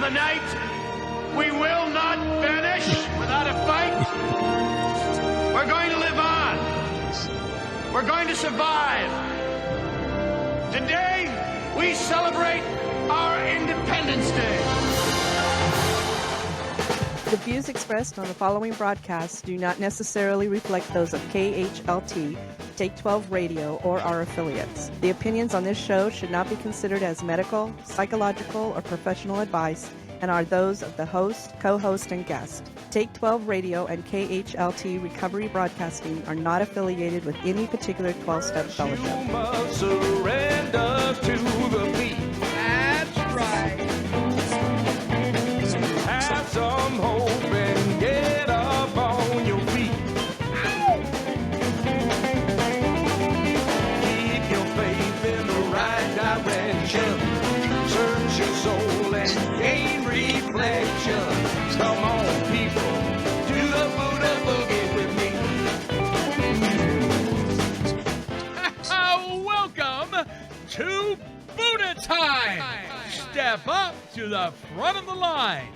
the night. We will not vanish without a fight. We're going to live on. We're going to survive. Today, we celebrate our Independence Day. The views expressed on the following broadcasts do not necessarily reflect those of KHLT, Take 12 Radio, or our affiliates. The opinions on this show should not be considered as medical, psychological, or professional advice and are those of the host, co-host, and guest. Take 12 Radio and KHLT Recovery Broadcasting are not affiliated with any particular 12-step fellowship. You must surrender to the beat. That's right. Have some hope and get up on your feet. Keep your faith in the right direction. Search your soul and gain reflection. Come on, people, do the Buddha boogie with me. Welcome to Buddha Time. Step up to the front of the line.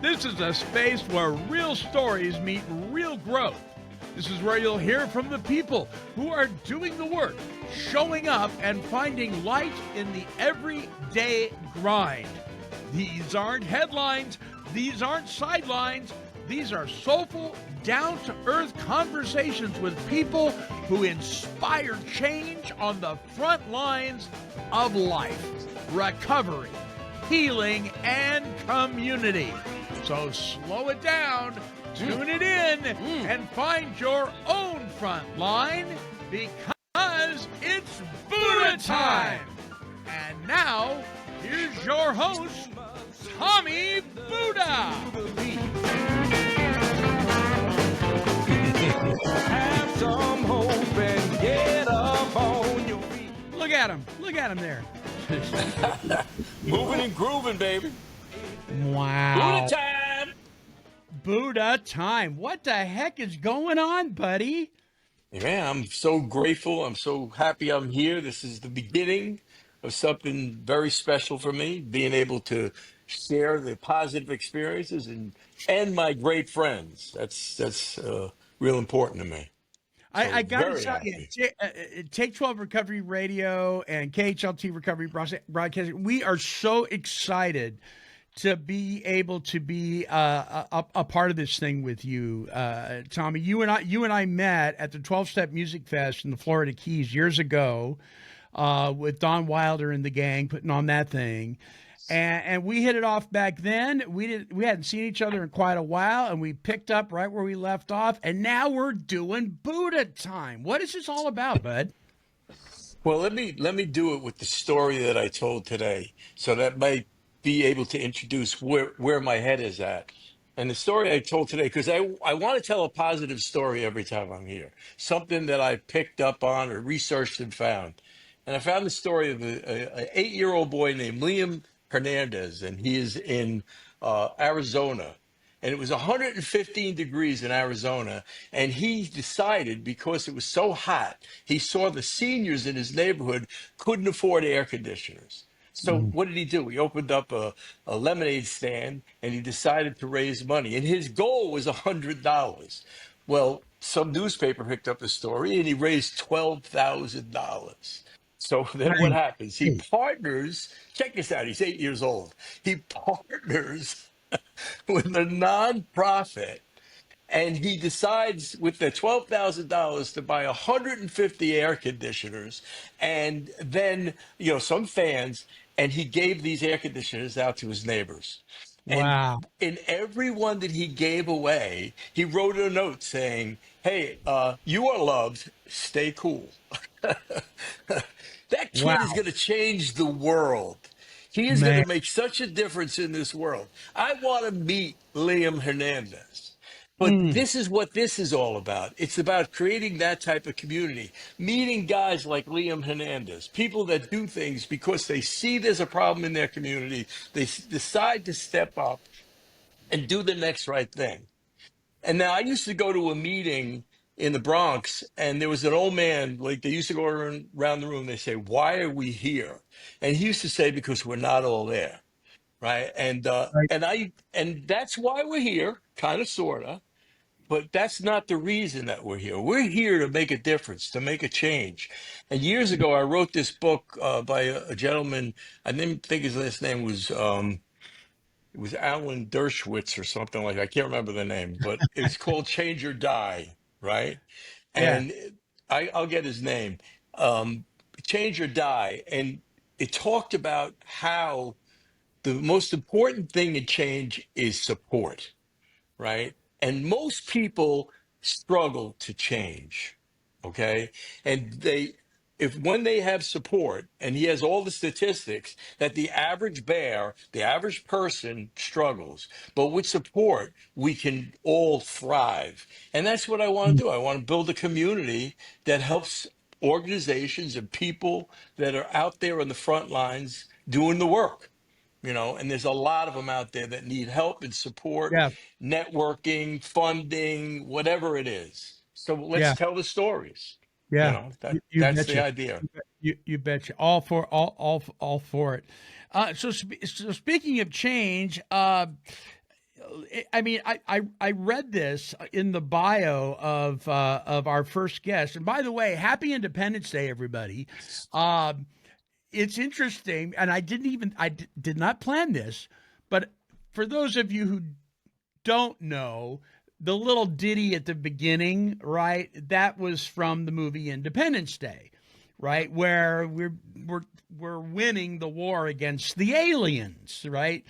This is a space where real stories meet real growth. This is where you'll hear from the people who are doing the work, showing up and finding light in the everyday grind. These aren't headlines. These aren't sidelines. These are soulful, down-to-earth conversations with people who inspire change on the front lines of life, recovery, healing, and community. So slow it down, tune it in, and find your own front line because it's Buddha time. And now, here's your host, Tommy Buddha. Have some hope and get up on your feet. Look at him there. Moving and grooving, baby. Wow. Buddha time. Buddha time. What the heck is going on, buddy? Man, I'm so grateful. I'm so happy I'm here. This is the beginning of something very special for me, being able to share the positive experiences and my great friends. That's real important to me. I got to very tell you, happy. Take 12 Recovery Radio and KHLT Recovery Broadcasting, we are so excited to be able to be a part of this thing with you, Tommy. You and I met at the 12-Step Music Fest in the Florida Keys years ago with Don Wilder and the gang putting on that thing. And we hit it off back then. We hadn't seen each other in quite a while, and we picked up right where we left off. And now we're doing Buddha time. What is this all about, bud? Well, let me do it with the story that I told today, so that might be able to introduce where my head is at. And the story I told today, because I want to tell a positive story every time I'm here, something that I picked up on or researched and found. And I found the story of an 8-year-old boy named Liam Hernandez, and he is in Arizona. And it was 115 degrees in Arizona. And he decided, because it was so hot, he saw the seniors in his neighborhood couldn't afford air conditioners. So what did he do? He opened up a lemonade stand, and he decided to raise money. And his goal was $100. Well, some newspaper picked up the story, and he raised $12,000. So then what happens? He partners, check this out, he's 8 years old. He partners with a nonprofit, and he decides with the $12,000 to buy 150 air conditioners and then, some fans, and he gave these air conditioners out to his neighbors. Wow. And in every one that he gave away, he wrote a note saying, hey, you are loved, stay cool. That kid is going to change the world. He is going to make such a difference in this world. I want to meet Liam Hernandez. But this is what this is all about. It's about creating that type of community, meeting guys like Liam Hernandez, people that do things because they see there's a problem in their community. They decide to step up and do the next right thing. And now I used to go to a meeting in the Bronx, and there was an old man, like they used to go around the room, they say, why are we here? And he used to say, because we're not all there. right? Right. And that's why we're here, kind of, sorta. But that's not the reason that we're here. We're here to make a difference, to make a change. And years ago, I wrote this book by a gentleman. I didn't think his last name was it was Alan Dershowitz or something like. I can't remember the name, but it's called Change or Die, right? Yeah. And I'll get his name. Um, Change or Die, and it talked about how the most important thing in change is support, right? And most people struggle to change, okay? And if when they have support, and he has all the statistics that the average bear, the average person struggles, but with support, we can all thrive. And that's what I want to do. I want to build a community that helps organizations and people that are out there on the front lines doing the work, and there's a lot of them out there that need help and support, Yeah. networking, funding, whatever it is. So let's Yeah. tell the stories. Yeah. You That's the betcha. idea. You betcha. All for it. So speaking of change, I mean, I read this in the bio of our first guest. And by the way, happy Independence Day, everybody. It's interesting, and I did not plan this, but for those of you who don't know, the little ditty at the beginning, right? That was from the movie Independence Day, right? Where we're winning the war against the aliens, right?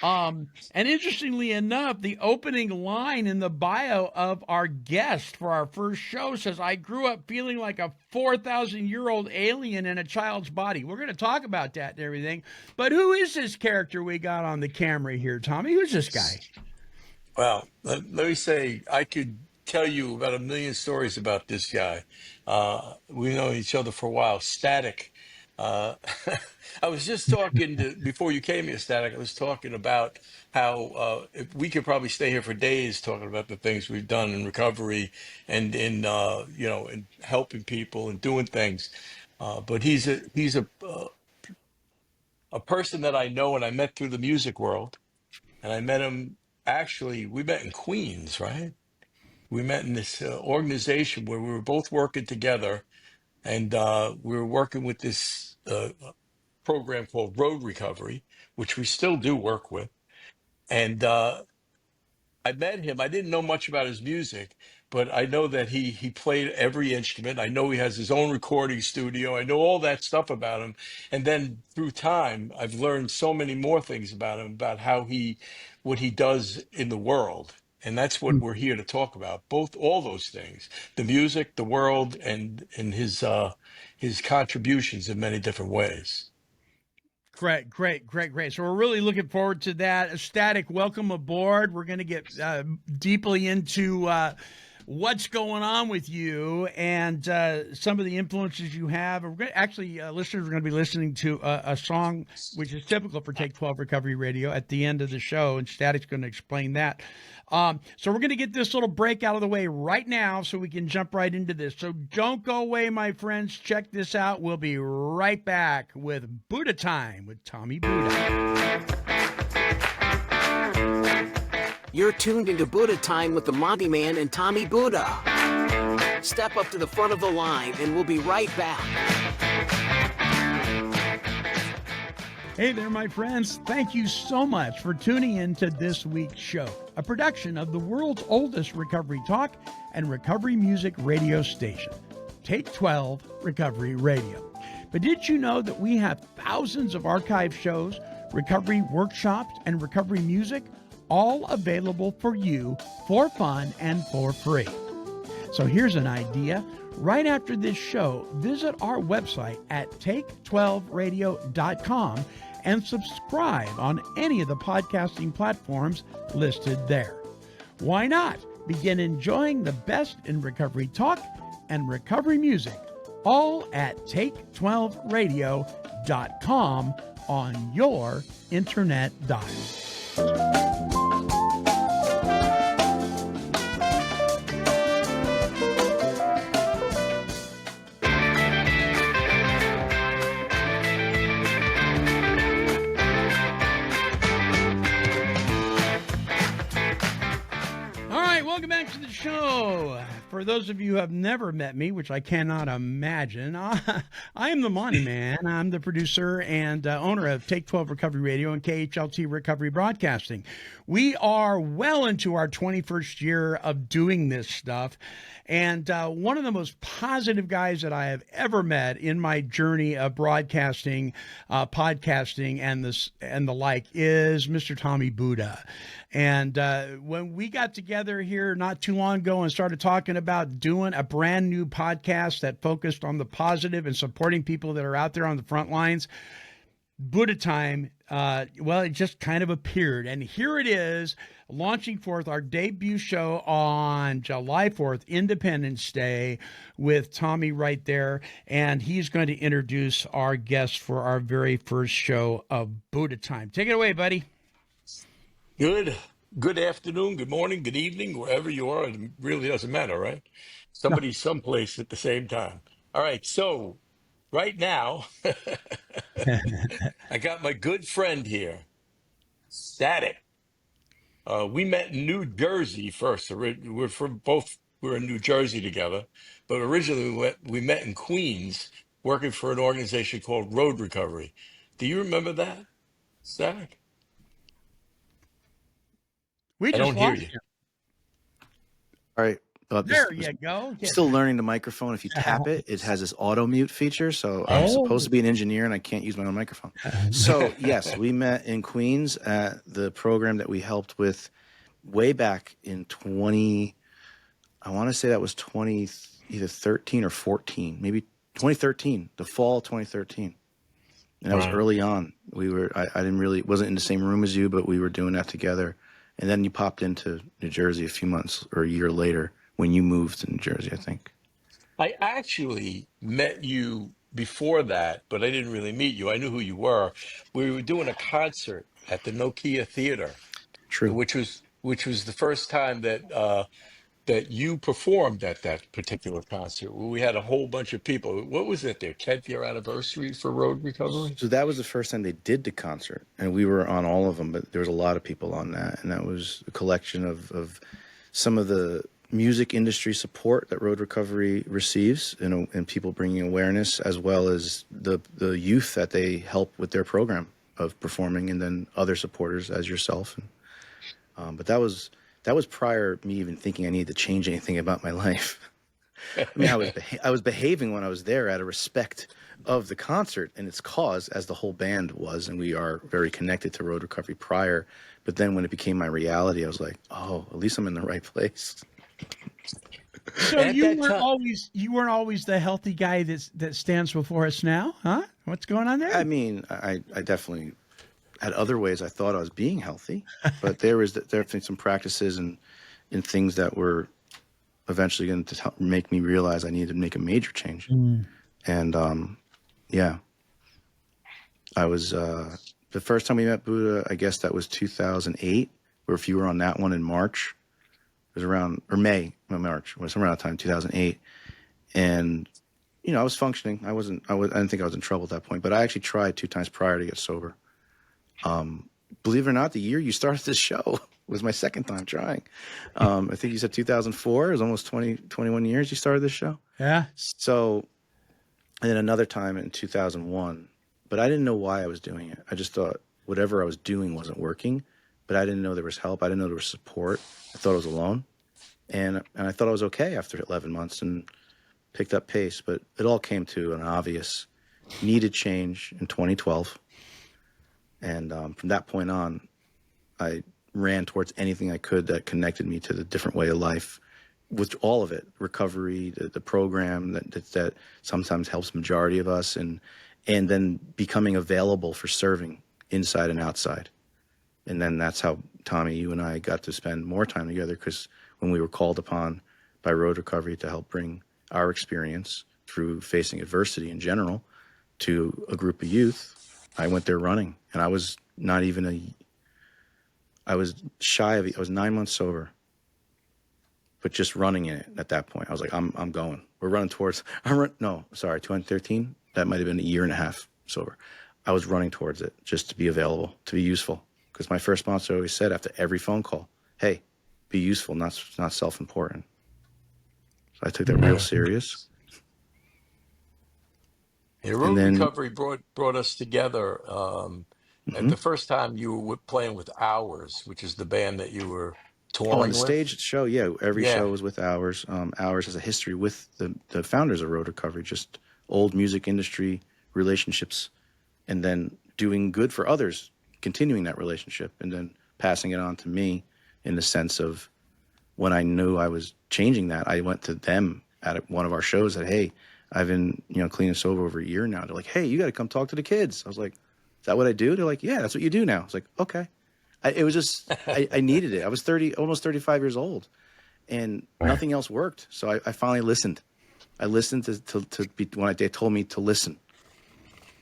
And interestingly enough, the opening line in the bio of our guest for our first show says, "I grew up feeling like a 4,000-year-old alien in a child's body." We're going to talk about that and everything. But who is this character we got on the camera here, Tommy? Who's this guy? Well, let me say, I could tell you about a million stories about this guy. We know each other for a while. STATiC. I was just talking before you came here, STATiC. I was talking about how if we could probably stay here for days talking about the things we've done in recovery and in helping people and doing things. But he's a person that I know and I met through the music world, and I met him. Actually, we met in Queens, right? We met in this organization where we were both working together, and we were working with this program called Road Recovery, which we still do work with. And I met him. I didn't know much about his music, but I know that he played every instrument. I know he has his own recording studio. I know all that stuff about him. And then through time, I've learned so many more things about him, about what he does in the world. And that's what we're here to talk about. All those things, the music, the world, and his contributions in many different ways. Great. So we're really looking forward to that. STATiC, welcome aboard. We're going to get deeply into what's going on with you and some of the influences you have. Listeners are going to be listening to a song which is typical for Take 12 Recovery Radio at the end of the show, and STATiC's going to explain that. So we're going to get this little break out of the way right now so we can jump right into this. So don't go away, my friends. Check this out. We'll be right back with Buddha Time with Tommy Buddha. You're tuned into Buddha Time with the Monty'man and Tommy Buddha. Step up to the front of the line and we'll be right back. Hey there, my friends. Thank you so much for tuning in to this week's show, a production of the world's oldest recovery talk and recovery music radio station, Take 12 Recovery Radio. But did you know that we have thousands of archive shows, recovery workshops, and recovery music, all available for you for fun and for free? So here's an idea. Right after this show, visit our website at take12radio.com and subscribe on any of the podcasting platforms listed there. Why not begin enjoying the best in recovery talk and recovery music, all at take12radio.com on your internet dial. show. For those of you who have never met me, which I cannot imagine, I am the Monty'man. I'm the producer and owner of Take 12 Recovery Radio and KHLT Recovery Broadcasting. We are well into our 21st year of doing this stuff. And one of the most positive guys that I have ever met in my journey of broadcasting, podcasting, and the like is Mr. Tommy Buddha. And when we got together here not too long ago and started talking about doing a brand new podcast that focused on the positive and supporting people that are out there on the front lines, Buddha Time, well, it just kind of appeared. And here it is, launching forth our debut show on July 4th, Independence Day, with Tommy right there. And he's going to introduce our guest for our very first show of Buddha Time. Take it away, buddy. Good afternoon, good morning, good evening, wherever you are. It really doesn't matter, right? Somebody's someplace at the same time. All right, so right now, I got my good friend here, STATiC. We met in New Jersey first. We're in New Jersey together, but originally we met in Queens, working for an organization called Road Recovery. Do you remember that, STATiC? We I just don't hear lost you. you. All right. There you go. I'm still learning the microphone. If you tap it, it has this auto mute feature. So I'm supposed to be an engineer and I can't use my own microphone. So yes, we met in Queens at the program that we helped with way back in I want to say that was either 13 or 14, maybe 2013, the fall of 2013. And that was early on. I wasn't in the same room as you, but we were doing that together. And then you popped into New Jersey a few months or a year later when you moved to New Jersey, I think. I actually met you before that, but I didn't really meet you. I knew who you were. We were doing a concert at the Nokia Theater, True. which was the first time that you performed at that particular concert. We had a whole bunch of people. What was it? Their 10th year anniversary for Road Recovery? So that was the first time they did the concert, and we were on all of them, but there was a lot of people on that, and that was a collection of some of the music industry support that Road Recovery receives, and people bringing awareness, as well as the youth that they help with their program of performing, and then other supporters as yourself. But that was prior to me even thinking I needed to change anything about my life. I mean, I was behaving when I was there out of respect of the concert and its cause, as the whole band was, and we are very connected to Road Recovery prior. But then when it became my reality, I was like, oh, at least I'm in the right place. So you weren't always the healthy guy that stands before us now, huh? What's going on there? I mean, I definitely had other ways I thought I was being healthy, but there was definitely some practices and things that were eventually going to make me realize I needed to make a major change. And yeah, I was the first time we met Buddha, I guess that was 2008, or if you were on that one in March, it was around, or March, it was around that time, 2008. And, I was functioning. I didn't think I was in trouble at that point, but I actually tried 2 times prior to get sober. Believe it or not, the year you started this show was my second time trying. I think you said 2004. It was almost 21 years you started this show. Yeah. So, and then another time in 2001, but I didn't know why I was doing it. I just thought whatever I was doing wasn't working, but I didn't know there was help. I didn't know there was support. I thought I was alone, and I thought I was okay after 11 months and picked up pace, but it all came to an obvious needed change in 2012. And from that point on, I ran towards anything I could that connected me to the different way of life, with all of it, recovery, the program that sometimes helps majority of us, and then becoming available for serving inside and outside. And then that's how, Tommy, you and I got to spend more time together, because when we were called upon by Road Recovery to help bring our experience through facing adversity in general to a group of youth, I went there running, and I was I was 9 months sober, but just running in it at that point. I was like, I'm going. We're running towards, 2013. That might have been a year and a half sober. I was running towards it just to be available, to be useful. Because my first sponsor always said after every phone call, hey, be useful, not self-important. I took that real serious. Yeah, And Road then, Recovery brought us together. At the first time you were playing with Hours, which is the band that you were on the touring with. stage show, yeah, every Yeah. show was with Hours. Hours has a history with the founders of Road Recovery, just old music industry relationships, and then doing good for others, continuing that relationship, and then passing it on to me in the sense of when I knew I was changing that, I went to them at one of our shows that, hey, I've been, clean and sober over a year now. They're like, hey, you got to come talk to the kids. I was like, is that what I do? They're like, yeah, that's what you do now. I was like, okay. It was just, I needed it. I was almost 35 years old, and nothing else worked. So I finally listened. I listened to be, when they told me to listen.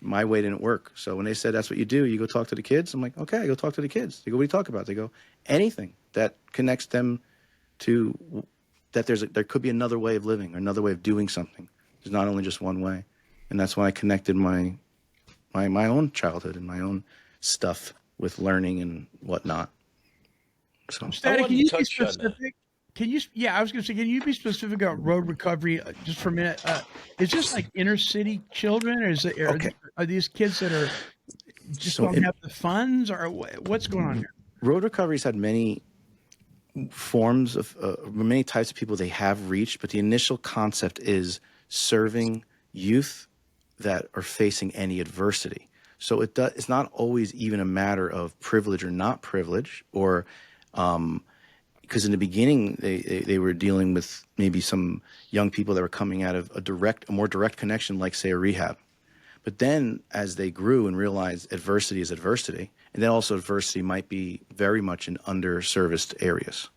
My way didn't work. So when they said, that's what you do, you go talk to the kids. I'm like, okay, I go talk to the kids. They go, what do you talk about? They go, anything that connects them to that there could be another way of living, another way of doing something. There's not only just one way. And that's when I connected my own childhood and my own stuff with learning and whatnot. So STATiC, can to you be touch on that. specific? Yeah, I was going to say, can you be specific about Road Recovery just for a minute? Is this like inner city children, or are these kids that are just don't have the funds, or what's going on here? Road Recovery's had many forms of many types of people they have reached, but the initial concept is serving youth that are facing any adversity. So it's not always even a matter of privilege or not privilege, or because in the beginning they were dealing with maybe some young people that were coming out of a more direct connection, like say a rehab. But then as they grew and realized adversity is adversity, and then also adversity might be very much in underserviced areas.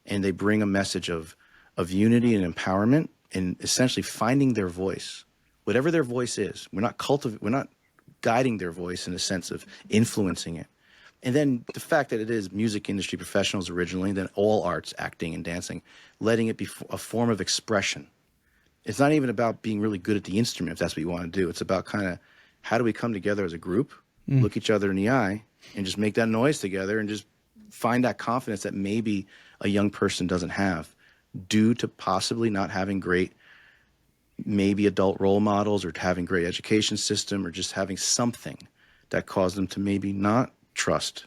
And they bring a message of unity and empowerment and essentially finding their voice, whatever their voice is. We're not guiding their voice in the sense of influencing it. And then the fact that it is music industry professionals originally, then all arts, acting and dancing, letting it be a form of expression. It's not even about being really good at the instrument, if that's what you want to do. It's about kind of how do we come together as a group, look each other in the eye, and just make that noise together and just find that confidence that maybe a young person doesn't have due to possibly not having great, maybe adult role models or having great education system or just having something that caused them to maybe not trust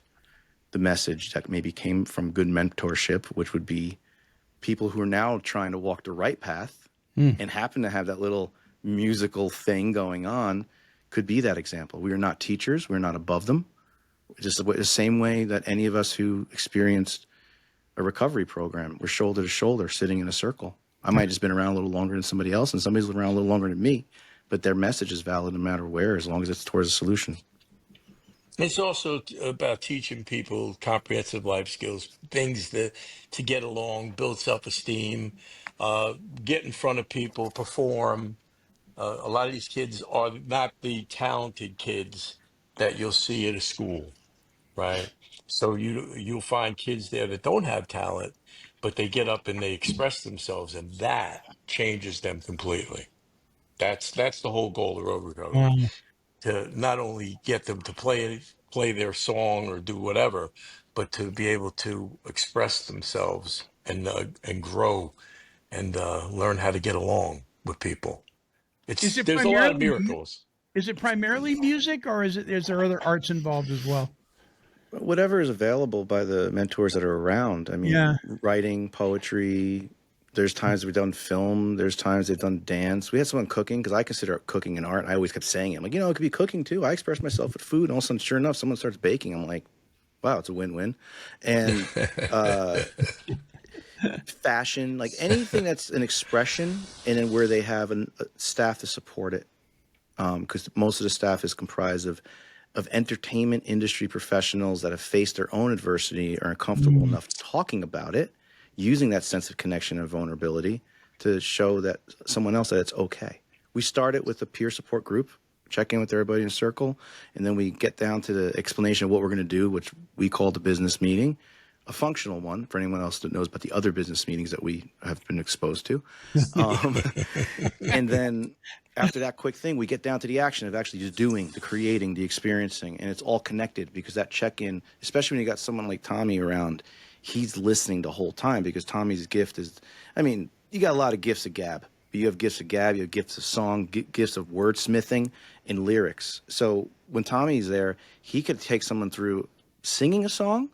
the message that maybe came from good mentorship, which would be people who are now trying to walk the right path and happen to have that little musical thing going on could be that example. We are not teachers. We're not above them. Just the same way that any of us who experienced a recovery program, we're shoulder to shoulder sitting in a circle. I might have just been around a little longer than somebody else, and somebody's around a little longer than me, but their message is valid no matter where, as long as it's towards a solution. It's also about teaching people comprehensive life skills, things to get along, build self-esteem, get in front of people, perform. A lot of these kids are not the talented kids that you'll see at a school, right? So you'll find kids there that don't have talent, but they get up and they express themselves, and that changes them completely. That's the whole goal of Road Recovery, to not only get them to play their song or do whatever, but to be able to express themselves and grow and learn how to get along with people. There's a lot of miracles. Is it primarily music, or is there other arts involved as well? Whatever is available by the mentors that are around. I mean, writing, poetry. There's times we've done film. There's times they've done dance. We had someone cooking, because I consider cooking an art. I always kept saying it. I'm like, it could be cooking too. I express myself with food. And all of a sudden, sure enough, someone starts baking. I'm like, wow, it's a win-win. And fashion, like anything that's an expression, and then where they have a staff to support it. Because most of the staff is comprised of entertainment industry professionals that have faced their own adversity, are uncomfortable enough talking about it, using that sense of connection and vulnerability to show that someone else that it's okay. We start it with a peer support group, check in with everybody in a circle, and then we get down to the explanation of what we're going to do, which we call the business meeting, a functional one for anyone else that knows about the other business meetings that we have been exposed to. And then after that quick thing, we get down to the action of actually just doing, the creating, the experiencing, and it's all connected, because that check-in, especially when you got someone like Tommy around, he's listening the whole time, because Tommy's gift is, you got a lot of gifts of gab. You have gifts of gab, you have gifts of song, gifts of wordsmithing and lyrics. So when Tommy's there, he could take someone through singing a song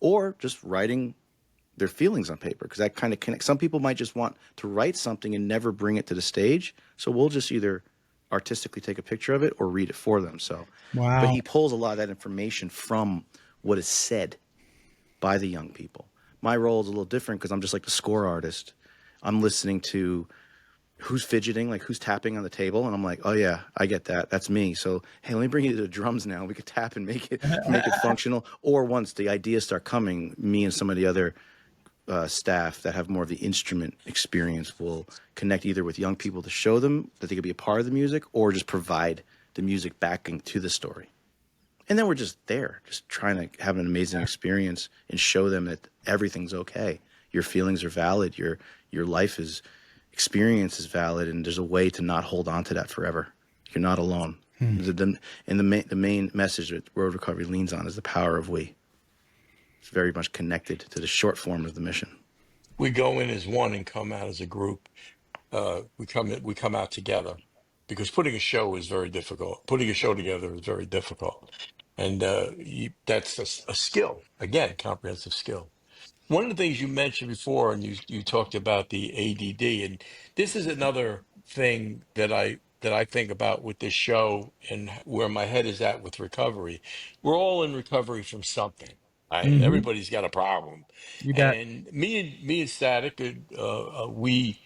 or just writing their feelings on paper, because that kind of connects. Some people might just want to write something and never bring it to the stage. So we'll just either artistically take a picture of it or read it for them. So, Wow. but he pulls a lot of that information from what is said by the young people. My role is a little different because I'm just like the score artist. I'm listening to who's fidgeting, like who's tapping on the table, and I'm like, oh yeah, I get that. That's me. So hey, let me bring you to the drums now. We could tap and make it functional. Or once the ideas start coming, me and some of the other staff that have more of the instrument experience will connect either with young people to show them that they could be a part of the music, or just provide the music backing to the story. And then we're just there, just trying to have an amazing experience and show them that everything's okay. Your feelings are valid. Your life experience is valid, and there's a way to not hold on to that forever. You're not alone. And the main message that Road Recovery leans on is the power of we. It's very much connected to the short form of the mission. We go in as one and come out as a group. We come out together, because putting a show is very difficult. Putting a show together is very difficult, and that's a skill. Again, comprehensive skill. One of the things you mentioned before, and you talked about the ADD, and this is another thing that I think about with this show and where my head is at with recovery. We're all in recovery from something. Right? Everybody's got a problem, You bet. and me and STATiC, we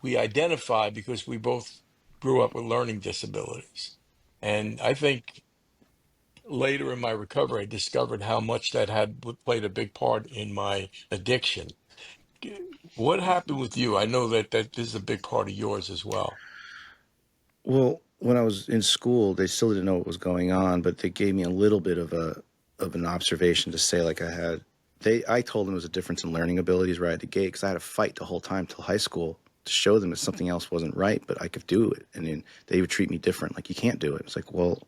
identify because we both grew up with learning disabilities, and I think later in my recovery, I discovered how much that had played a big part in my addiction. What happened with you? I know that this is a big part of yours as well. Well, when I was in school, they still didn't know what was going on, but they gave me a little bit of an observation to say, like, I told them it was a difference in learning abilities right at the gate, because I had to fight the whole time till high school to show them that something else wasn't right, but I could do it. And then they would treat me different. Like, you can't do it. It's like, well,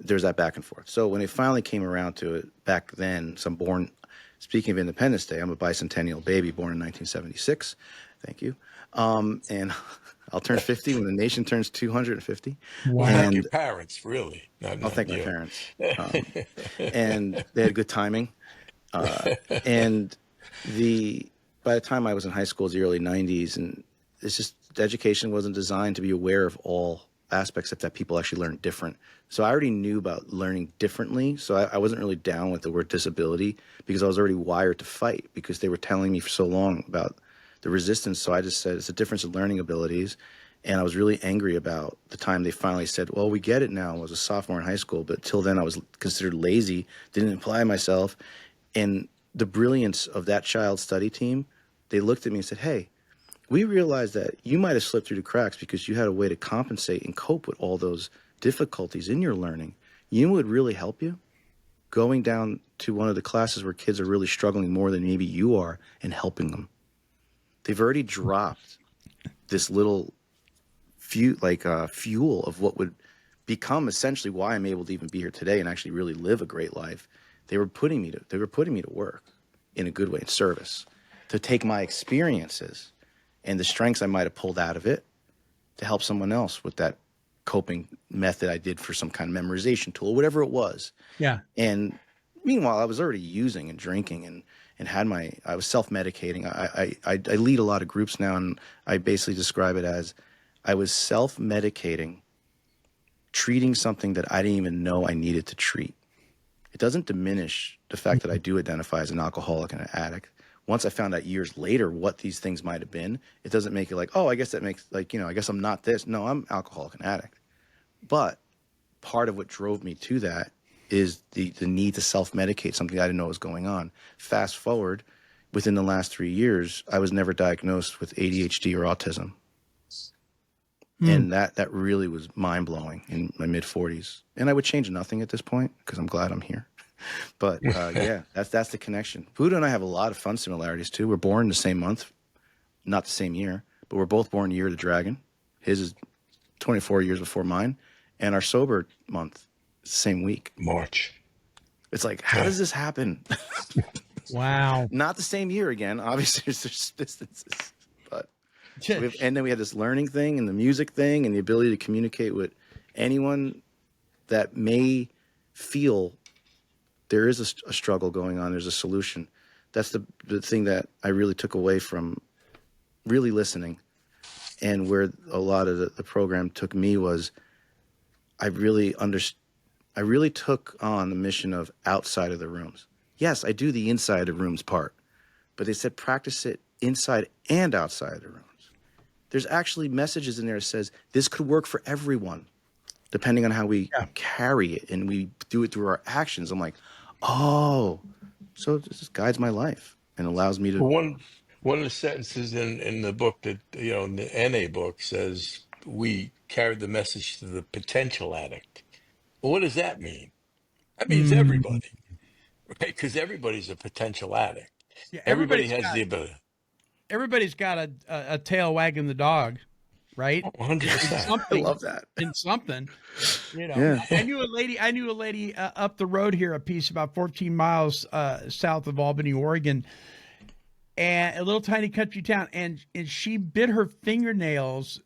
there's that back and forth. So when it finally came around to it back then, so I'm born, speaking of Independence Day, I'm a bicentennial baby born in 1976. Thank you. And I'll turn 50 when the nation turns 250. Wow. Thank And your parents, really. I'll thank my parents. And they had good timing. And by the time I was in high school, it was the early 90s, and it's just, education wasn't designed to be aware of all aspects, except that people actually learn different. So I already knew about learning differently. So I wasn't really down with the word disability, because I was already wired to fight, because they were telling me for so long about the resistance. So I just said, it's a difference in learning abilities. And I was really angry about the time they finally said, well, we get it now. I was a sophomore in high school, but till then I was considered lazy, didn't apply myself. And the brilliance of that child study team, they looked at me and said, hey, we realize that you might have slipped through the cracks because you had a way to compensate and cope with all those difficulties in your learning. You would really help you going down to one of the classes where kids are really struggling more than maybe you are, and helping them. They've already dropped this little fuel of what would become essentially why I'm able to even be here today and actually really live a great life. They were putting me to work in a good way, in service, to take my experiences and the strengths I might have pulled out of it to help someone else with that coping method I did for some kind of memorization tool, whatever it was. Yeah. And meanwhile, I was already using and drinking and I was self-medicating. I lead a lot of groups now, and I basically describe it as I was self-medicating, treating something that I didn't even know I needed to treat. It doesn't diminish the fact that I do identify as an alcoholic and an addict. Once I found out years later what these things might have been, it doesn't make it like, oh, I guess that makes, like, I guess I'm not this. No, I'm alcoholic and addict. But part of what drove me to that is the need to self-medicate something I didn't know was going on. Fast forward, within the last 3 years, I was never diagnosed with ADHD or autism. And that really was mind-blowing in my mid-40s. And I would change nothing at this point because I'm glad I'm here. But yeah, that's the connection. Buddha and I have a lot of fun similarities too. We're born the same month, not the same year, but we're both born year of the dragon. His is 24 years before mine. And our sober month is the same week. March. It's like, how does this happen? Wow. Not the same year again. Obviously, there's distances. But And then we had this learning thing and the music thing and the ability to communicate with anyone that may feel there is a struggle going on. There's a solution. That's the thing that I really took away from really listening, and where a lot of the program took me was I really took on the mission of outside of the rooms. Yes, I do the inside of rooms part, but they said practice it inside and outside the rooms. There's actually messages in there that says this could work for everyone, depending on how we carry it and we do it through our actions. I'm like, oh, so this just guides my life and allows me to. One of the sentences in the book that, in the NA book says, we carry the message to the potential addict. Well, what does that mean? That means everybody, right? Because everybody's a potential addict. Yeah, Everybody has the ability. Everybody's got a tail wagging the dog, right? 100%. I love that. In something, Yeah. I knew a lady up the road here, a piece about 14 miles south of Albany, Oregon, and a little tiny country town, and she bit her fingernails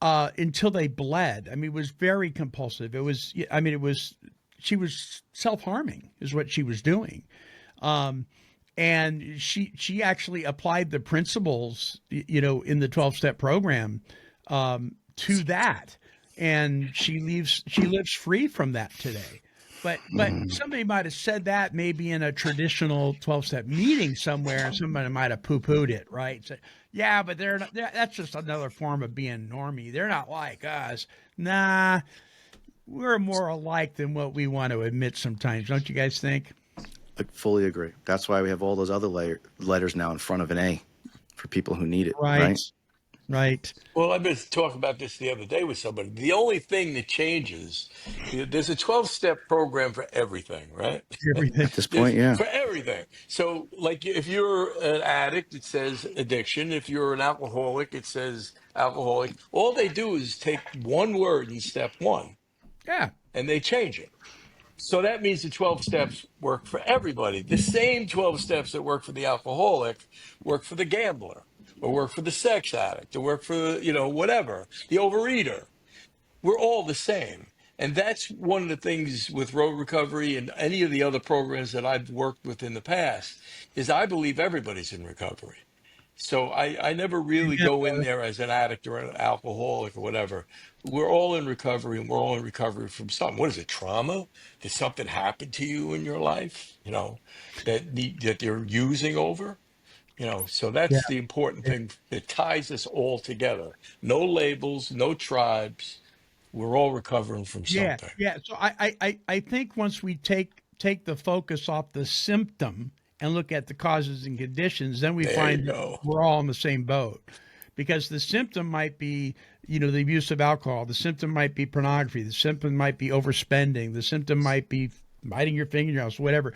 until they bled. I mean, it was very compulsive. She was self-harming is what she was doing. And she actually applied the principles, in the 12-step program to that. And she lives free from that today. But somebody might have said that maybe in a traditional 12-step meeting somewhere, and somebody might have poo-pooed it, right? So, yeah, but that's just another form of being normie. They're not like us. Nah, we're more alike than what we want to admit sometimes. Don't you guys think? I fully agree. That's why we have all those other letters now in front of an A for people who need it. Right. Well, I've been talking about this the other day with somebody. The only thing that changes, there's a 12-step program for everything, right? Everything. At this point, yeah. For everything. So, like, if you're an addict, it says addiction. If you're an alcoholic, it says alcoholic. All they do is take one word in step one. Yeah. And they change it. So that means the 12 steps work for everybody. The same 12 steps that work for the alcoholic work for the gambler, or work for the sex addict, or work for, whatever, the overeater. We're all the same. And that's one of the things with road recovery and any of the other programs that I've worked with in the past, is I believe everybody's in recovery. So I never really go in there as an addict or an alcoholic or whatever. We're all in recovery, and we're all in recovery from something. What is it, trauma? Did something happen to you in your life, that you're using over? So that's the important thing that ties us all together. No labels, no tribes. We're all recovering from something. Yeah. So I think once we take the focus off the symptom and look at the causes and conditions, then we find that we're all in the same boat. Because the symptom might be, the abuse of alcohol. The symptom might be pornography. The symptom might be overspending. The symptom might be biting your fingernails, whatever.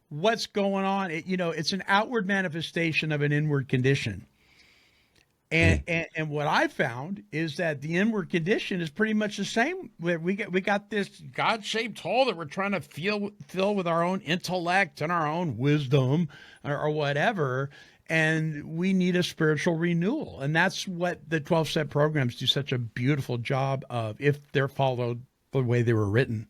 What's going on? It's an outward manifestation of an inward condition. And what I found is that the inward condition is pretty much the same. We got this God-shaped hole that we're trying to fill with our own intellect and our own wisdom or whatever, and we need a spiritual renewal. And that's what the 12-step programs do such a beautiful job of, if they're followed the way they were written.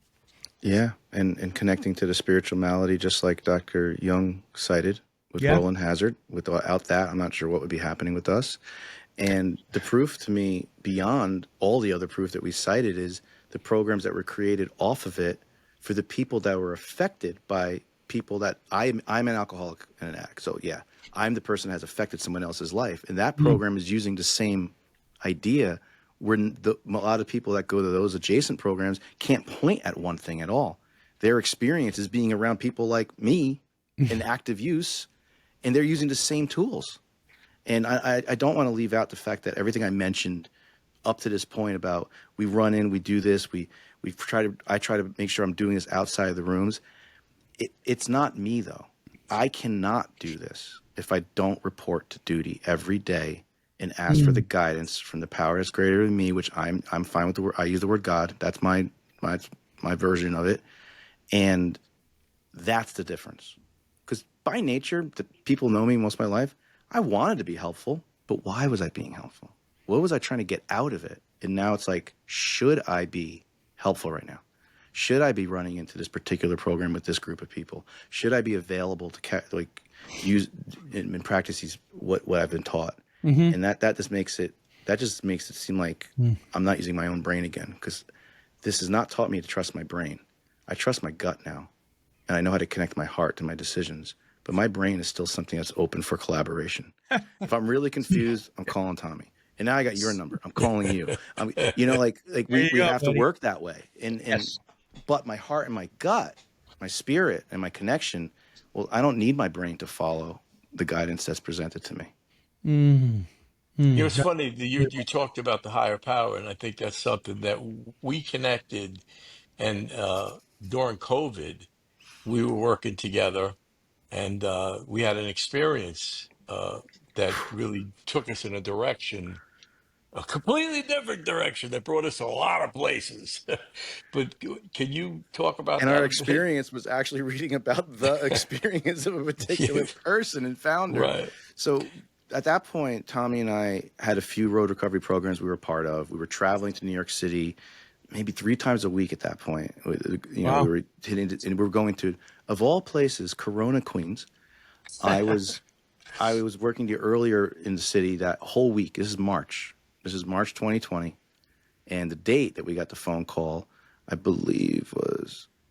Yeah, and connecting to the spiritual malady, just like Dr. Jung cited with Roland Hazard. Without that, I'm not sure what would be happening with us. And the proof to me, beyond all the other proof that we cited, is the programs that were created off of it for the people that were affected by people that I'm an alcoholic and an addict. So yeah, I'm the person that has affected someone else's life. And that program is using the same idea, where a lot of people that go to those adjacent programs can't point at one thing at all. Their experience is being around people like me in active use, and they're using the same tools. And I don't want to leave out the fact that everything I mentioned up to this point about we run in, we do this, I try to make sure I'm doing this outside of the rooms. It's not me though. I cannot do this if I don't report to duty every day and ask for the guidance from the power that's greater than me, which I'm fine with the word. I use the word God. That's my version of it. And that's the difference. Because by nature, the people know me most of my life. I wanted to be helpful. but why was I being helpful? What was I trying to get out of it? And now it's like, should I be helpful right now? Should I be running into this particular program with this group of people? Should I be available to use and practice what I've been taught? And that just makes it seem like I'm not using my own brain again, because this has not taught me to trust my brain. I trust my gut now, and I know how to connect my heart to my decisions. But my brain is still something that's open for collaboration. If I'm really confused, I'm calling Tommy. And now I got your number. I'm calling you. We have to work that way. But my heart and my gut, my spirit and my connection, well, I don't need my brain to follow the guidance that's presented to me. You know, it's funny that you talked about the higher power, and I think that's something that we connected. And during COVID, we were working together, and we had an experience that really took us in a completely different direction that brought us a lot of places. But can you talk about And our that a bit? experience was actually reading about the experience of a particular Yeah, person and founder. right. So at that point, Tommy and I had a few road recovery programs we were part of. We were traveling to New York City maybe 3 times a week at that point. Wow. We were and we were going to, of all places, Corona, Queens. I was working earlier in the city that whole week. This is March 2020. And the date that we got the phone call, I believe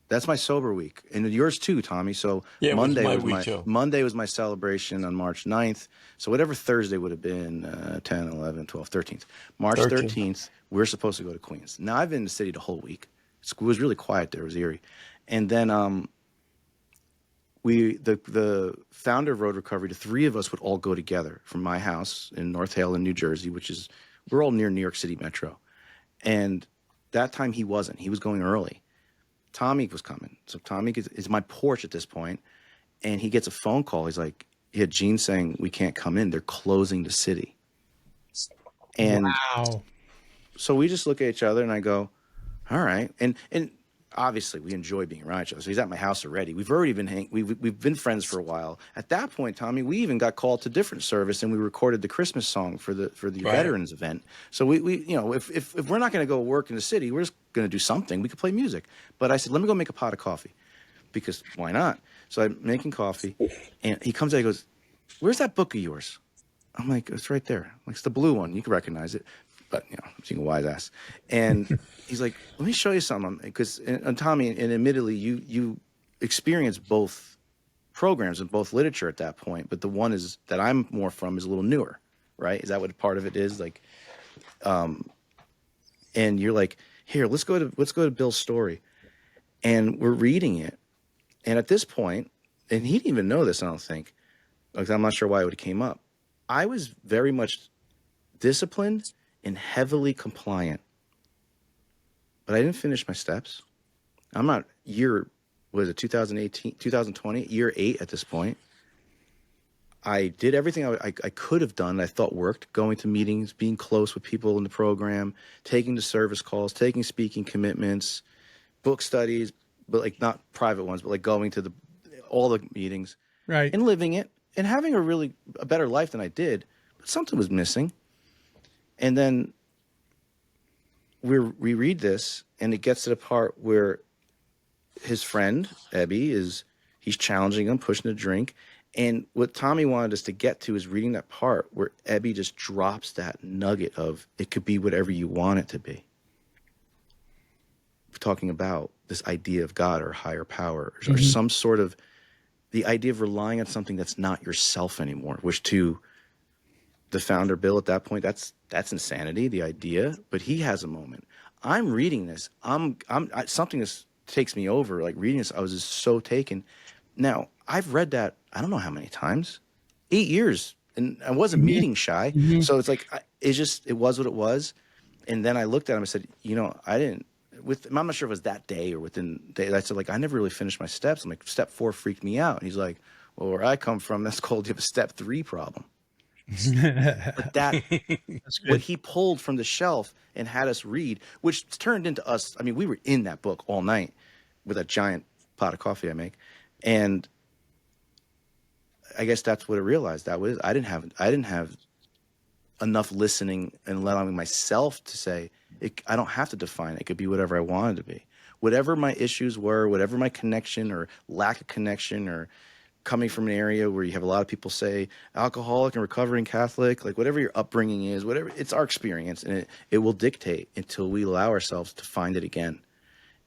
that's my sober week. And yours too, Tommy. So Yeah, it was Monday my was week too. Monday was my celebration on March 9th. So whatever Thursday would have been, 10, 11, 12, 13th. March 13. 13th, we're supposed to go to Queens. Now I've been in the city the whole week. It was really quiet there. It was eerie. And then the founder of Road Recovery, the 3 of us would all go together from my house in North Hale in New Jersey, we're all near New York City Metro. And that time he wasn't. He was going early. Tommy was coming. So Tommy is my porch at this point, and he gets a phone call. He's like, yeah, Gene saying we can't come in. They're closing the city. And Wow. so we just look at each other, and I go, all right. And obviously we enjoy being around each other. So he's at my house already. We've already been we've been friends for a while. At that point, Tommy, we even got called to different service, and we recorded the Christmas song for the Right. veterans event. So we if we're not going to go work in the city, we're just going to do something. We could play music. But I said, let me go make a pot of coffee, because why not? So I'm making coffee, and he comes out. He goes, "Where's that book of yours?" I'm like, "It's right there. Like, it's the blue one. You can recognize it." But I'm seeing a wise ass. And he's like, let me show you something. Because Tommy, and admittedly, you experience both programs and both literature at that point. But the one that I'm more from is a little newer, right? Is that what part of it is? Like, and you're like, here, let's go to Bill's story. And we're reading it. And at this point, and he didn't even know this, I don't think. Like, I'm not sure why it would have came up. I was very much disciplined and heavily compliant, but I didn't finish my steps. I'm not 2018, 2020, year 8 at this point. I did everything I could have done, I thought worked, going to meetings, being close with people in the program, taking the service calls, taking speaking commitments, book studies, but like not private ones, but like going to all the meetings, Right. and living it and having a better life than I did, but something was missing. And then we read this, and it gets to the part where his friend, Ebby, he's challenging him, pushing to drink. And what Tommy wanted us to get to is reading that part where Ebby just drops that nugget of, it could be whatever you want it to be. We're talking about this idea of God or higher power, or some sort of, the idea of relying on something that's not yourself anymore, which to the founder, Bill, at that point, that's insanity, the idea. But he has a moment. I'm reading this. Something just takes me over. Like, reading this, I was just so taken. Now, I've read that, I don't know how many times, 8 years, and I wasn't meeting shy. So it's like, it was what it was. And then I looked at him and said, I'm not sure if it was that day or within days. I said, like, I never really finished my steps. I'm like, step 4 freaked me out. And he's like, well, where I come from, that's called, you have a step 3 problem. But what he pulled from the shelf and had us read, which turned into us. I mean, we were in that book all night with a giant pot of coffee I make, and I guess that's what I realized. That was I didn't have enough listening and allowing myself to say, I don't have to define it. It could be whatever I want it to be. Whatever my issues were, whatever my connection or lack of connection, or coming from an area where you have a lot of people say alcoholic and recovering Catholic, like whatever your upbringing is, whatever, it's our experience, and it will dictate until we allow ourselves to find it again.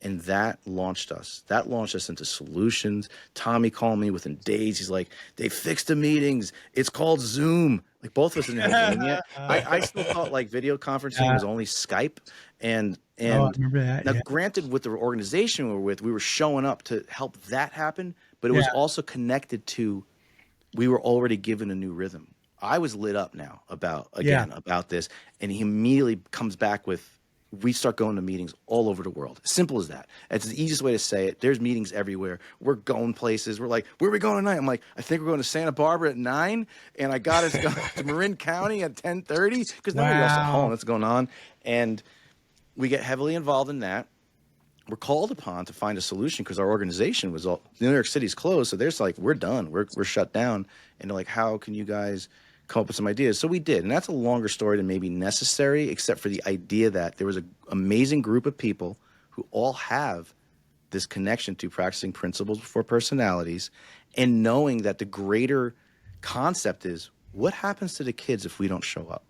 And that launched us. That launched us into solutions. Tommy called me within days. He's like, they fixed the meetings. It's called Zoom. Like, both of us didn't have Zoom yet. I still thought like video conferencing was only Skype. And I remember that. now, Yeah. granted, with the organization we were with, we were showing up to help that happen. But it was also connected to, we were already given a new rhythm. I was lit up now about this. And he immediately comes back with, we start going to meetings all over the world. Simple as that. It's the easiest way to say it. There's meetings everywhere. We're going places. We're like, where are we going tonight? I'm like, I think we're going to Santa Barbara at 9, and I got us to go to Marin County at 10:30 because nobody else at home. That's going on. And we get heavily involved in that. We're called upon to find a solution because our organization was all, New York City's closed. So there's like, we're done. We're shut down. And they're like, how can you guys come up with some ideas? So we did. And that's a longer story than maybe necessary, except for the idea that there was an amazing group of people who all have this connection to practicing principles for personalities, and knowing that the greater concept is, what happens to the kids if we don't show up?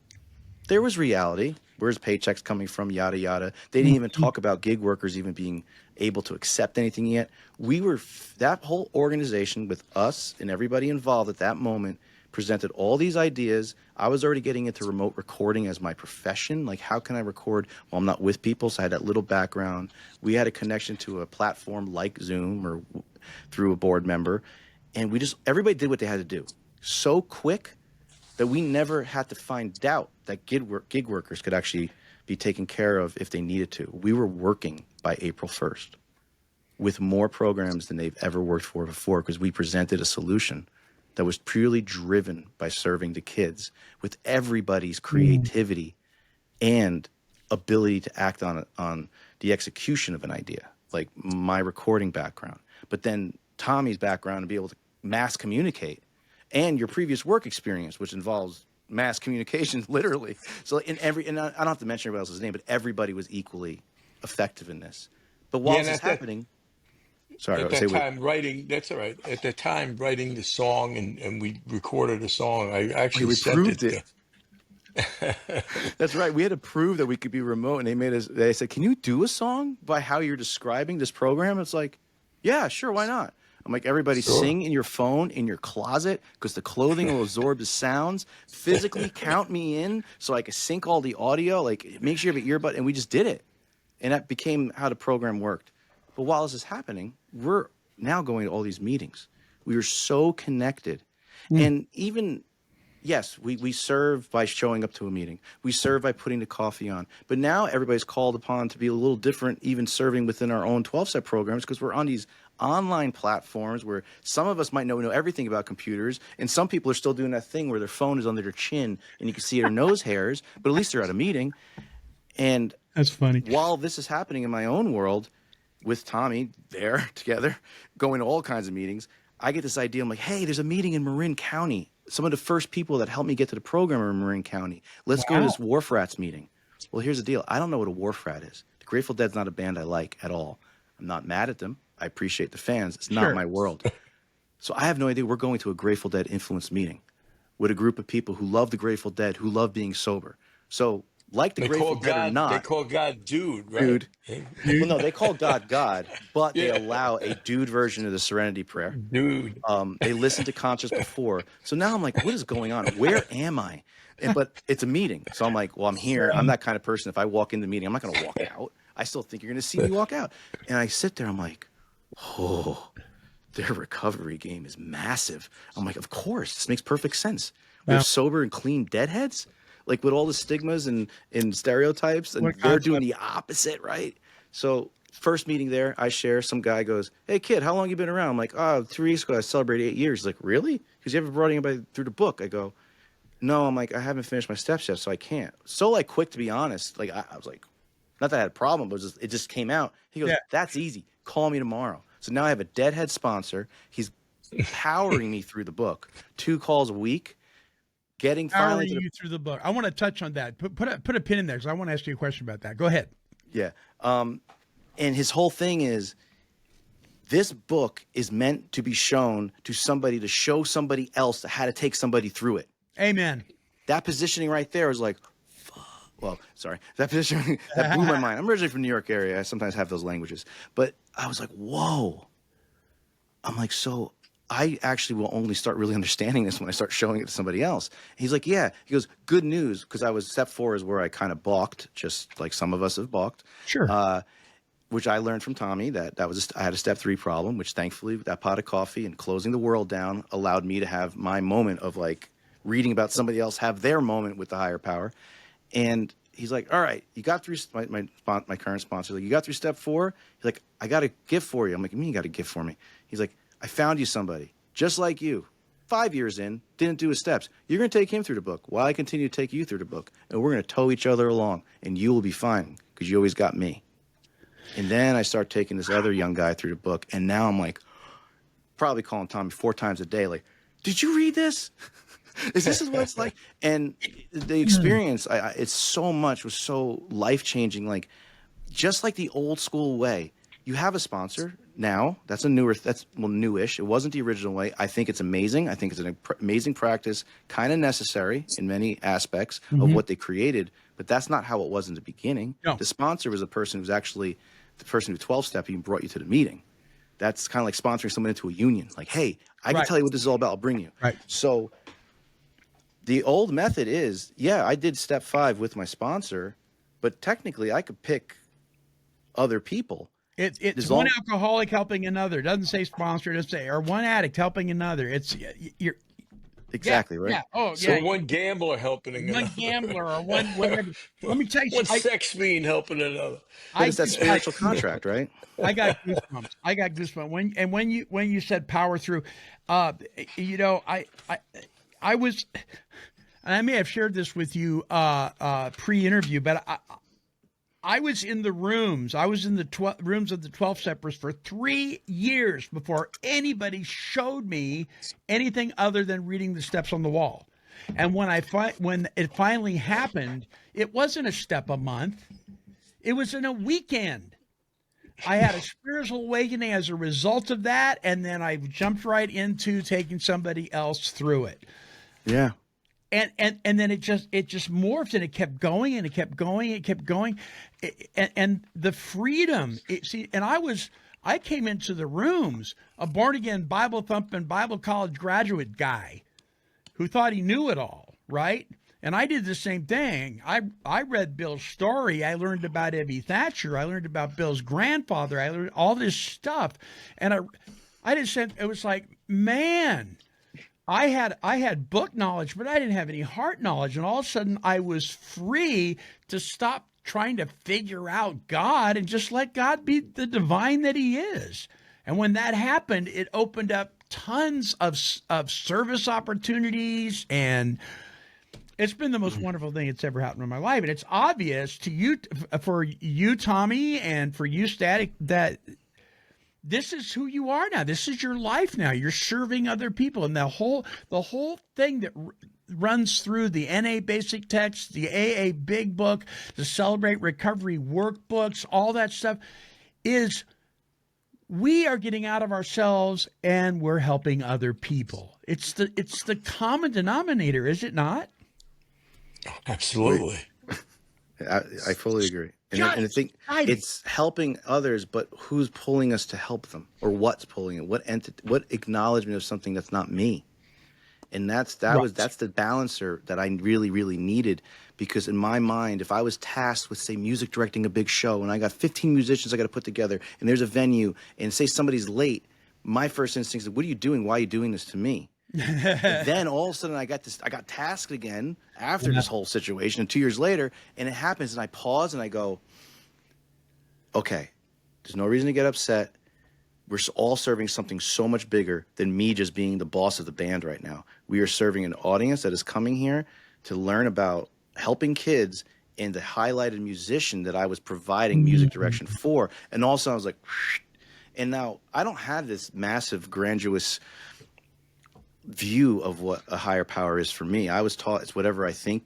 There was reality. Where's paychecks coming from? Yada, yada. They didn't even talk about gig workers even being able to accept anything yet. We were, that whole organization with us and everybody involved at that moment presented all these ideas. I was already getting into remote recording as my profession. Like, how can I record while I'm not with people? So I had that little background. We had a connection to a platform like Zoom or through a board member. And we just, everybody did what they had to do so quick that we never had to find doubt that gig workers could actually be taken care of if they needed to. We were working by April 1st with more programs than they've ever worked for before, because we presented a solution that was purely driven by serving the kids, with everybody's creativity and ability to act on the execution of an idea, like my recording background, but then Tommy's background to be able to mass communicate, and your previous work experience, which involves mass communication, literally. So and I don't have to mention everybody else's name, but everybody was equally effective in this. But while this is happening, sorry, at that time writing, that's all right. At the time writing the song, and we recorded a song. I actually sent it. That's right. We had to prove that we could be remote, and they said, can you do a song by how you're describing this program? It's like, yeah, sure, why not? I'm like, everybody sing in your phone, in your closet, because the clothing will absorb the sounds. Physically count me in so I could sync all the audio. Like, make sure you have an earbud. And we just did it. And that became how the program worked. But while this is happening, we're now going to all these meetings. We are so connected. And even, yes, we serve by showing up to a meeting. We serve by putting the coffee on. But now everybody's called upon to be a little different, even serving within our own 12-step programs, because we're on these online platforms where some of us might know everything about computers, and some people are still doing that thing where their phone is under their chin and you can see their nose hairs, but at least they're at a meeting. And that's funny. While this is happening in my own world with Tommy there together, going to all kinds of meetings, I get this idea. I'm like, hey, there's a meeting in Marin County. Some of the first people that helped me get to the program are in Marin County. Let's go to this Wharf Rats meeting. Well, here's the deal. I don't know what a Wharf Rat is. The Grateful Dead's not a band I like at all. I'm not mad at them. I appreciate the fans. It's not my world. So I have no idea. We're going to a Grateful Dead influence meeting with a group of people who love the Grateful Dead, who love being sober. So like the Grateful Dead or not. They call God Dude, right? Dude. Well, no, they call God God, but they allow a dude version of the Serenity Prayer. Dude. They listened to Conscious before. So now I'm like, what is going on? Where am I? But it's a meeting. So I'm like, well, I'm here. I'm that kind of person. If I walk in the meeting, I'm not going to walk out. I still think you're going to see me walk out. And I sit there. I'm like, oh, their recovery game is massive. I'm like, of course, this makes perfect sense. We have sober and clean deadheads, like with all the stigmas and stereotypes, and they're doing the opposite, right? So first meeting there, I share. Some guy goes, hey, kid, how long you been around? I'm like, 3 weeks ago, I celebrated 8 years. He's like, really? Because you haven't brought anybody through the book. I go, no. I'm like, I haven't finished my steps yet, so I can't. So like quick, to be honest. Like I was like, not that I had a problem, but it just came out. He goes, that's easy. Call me tomorrow. So now I have a deadhead sponsor. He's powering me through the book. 2 calls a week. getting How are finally to the you through the book? I want to touch on that. Put a pin in there because I want to ask you a question about that. Go ahead. Yeah. And his whole thing is, this book is meant to be shown to somebody, to show somebody else how to take somebody through it. Amen. That positioning right there is like, well, sorry. That positioning, that blew my mind. I'm originally from New York area. I sometimes have those languages. But I was like, whoa. I'm like, so I actually will only start really understanding this when I start showing it to somebody else. And he's like, yeah. He goes, good news, because I was step 4 is where I kind of balked, just like some of us have balked. Sure. Which I learned from Tommy that I had a step 3 problem, which thankfully that pot of coffee and closing the world down allowed me to have my moment of like reading about somebody else have their moment with the higher power. And he's like, all right, you got through my current sponsor. Like, you got through step 4. He's like, I got a gift for you. I'm like, you mean you got a gift for me? He's like, I found you somebody just like you. 5 years in, didn't do his steps. You're going to take him through the book while I continue to take you through the book. And we're going to tow each other along and you will be fine because you always got me. And then I start taking this other young guy through the book. And now I'm like, probably calling Tommy 4 times a day. Like, did you read this? Is this what it's like? And the experience, it's so much, was so life-changing. Like, just like the old school way, you have a sponsor now. That's newish. It wasn't the original way. I think it's amazing. I think it's an amazing practice, kind of necessary in many aspects of what they created. But that's not how it was in the beginning. No. The sponsor was a person who's actually the person who 12-step even brought you to the meeting. That's kind of like sponsoring someone into a union. Like, hey, I can tell you what this is all about. I'll bring you. Right. So the old method is, yeah, I did step 5 with my sponsor, but technically I could pick other people. It's one alcoholic helping another. It doesn't say sponsor. It doesn't say, or one addict helping another. It's you're exactly right. Yeah. Oh, So yeah. one gambler helping another. One gambler or one whatever. Let me tell you, One sex fiend helping another. But it's that spiritual contract, right? I got goosebumps. When you said power through, you know, I was, and I may have shared this with you pre-interview, but I was in the rooms. I was in the rooms of the 12-steppers for 3 years before anybody showed me anything other than reading the steps on the wall. And when it finally happened, it wasn't a step a month. It was in a weekend. I had a spiritual awakening as a result of that, and then I jumped right into taking somebody else through it. Yeah. And then it just morphed, and it kept going, and it kept going, and it kept going. And the freedom, I came into the rooms, a born-again, Bible-thumping, Bible college graduate guy who thought he knew it all, right? And I did the same thing. I read Bill's story. I learned about Evie Thatcher. I learned about Bill's grandfather. I learned all this stuff. And I just said, it was like, man, I had book knowledge, but I didn't have any heart knowledge. And all of a sudden I was free to stop trying to figure out God and just let God be the divine that he is. And when that happened, it opened up tons of service opportunities, and it's been the most wonderful thing that's ever happened in my life. And it's obvious to you, for you, Tommy, and for you, STATiC, that this is who you are now. This is your life now. You're serving other people. And the whole thing that runs through the NA basic text, the AA big book, the Celebrate Recovery workbooks, all that stuff is we are getting out of ourselves and we're helping other people. It's the common denominator, is it not? Absolutely. I fully agree. And I think it's helping others, but who's pulling us to help them, or what's pulling it? What acknowledgement of something that's not me? And that's the balancer that I really, really needed, because in my mind, if I was tasked with, say, music directing a big show, and I got 15 musicians I got to put together, and there's a venue, and say somebody's late, my first instinct is, what are you doing? Why are you doing this to me? Then all of a sudden I got tasked again after this whole situation, and 2 years later, and it happens, and I pause and I go, okay, there's no reason to get upset. We're all serving something so much bigger than me just being the boss of the band right now. We are serving an audience that is coming here to learn about helping kids and the highlighted musician that I was providing music direction for. And also I was like, and now I don't have this massive, grandiose view of what a higher power is for me. I was taught it's whatever I think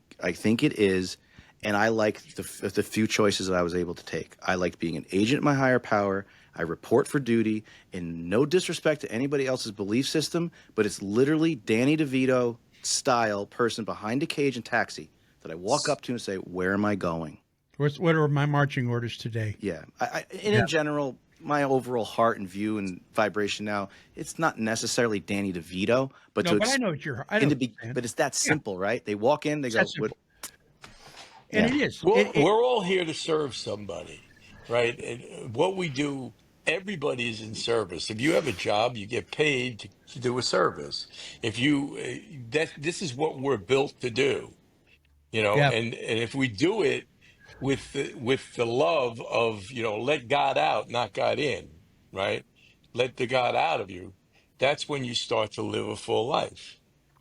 it is, and I like the few choices that I was able to take. I liked being an agent of my higher power. I report for duty, and no disrespect to anybody else's belief system, but it's literally Danny DeVito style person behind a cage in Taxi that I walk up to and say, "Where am I going?" What are my marching orders today? Yeah. In general, my overall heart and view and vibration now, it's not necessarily Danny DeVito, but No, but I know what you're. I know what you're saying. but it's that simple, right? They walk in, they go, That's simple. And it is. We're all here to serve somebody, right? And what we do, everybody is in service. If you have a job, you get paid to do a service. If you this is what we're built to do, Yeah. and if we do it with the love of, let God out, not God in, right? Let the God out of you. That's when you start to live a full life,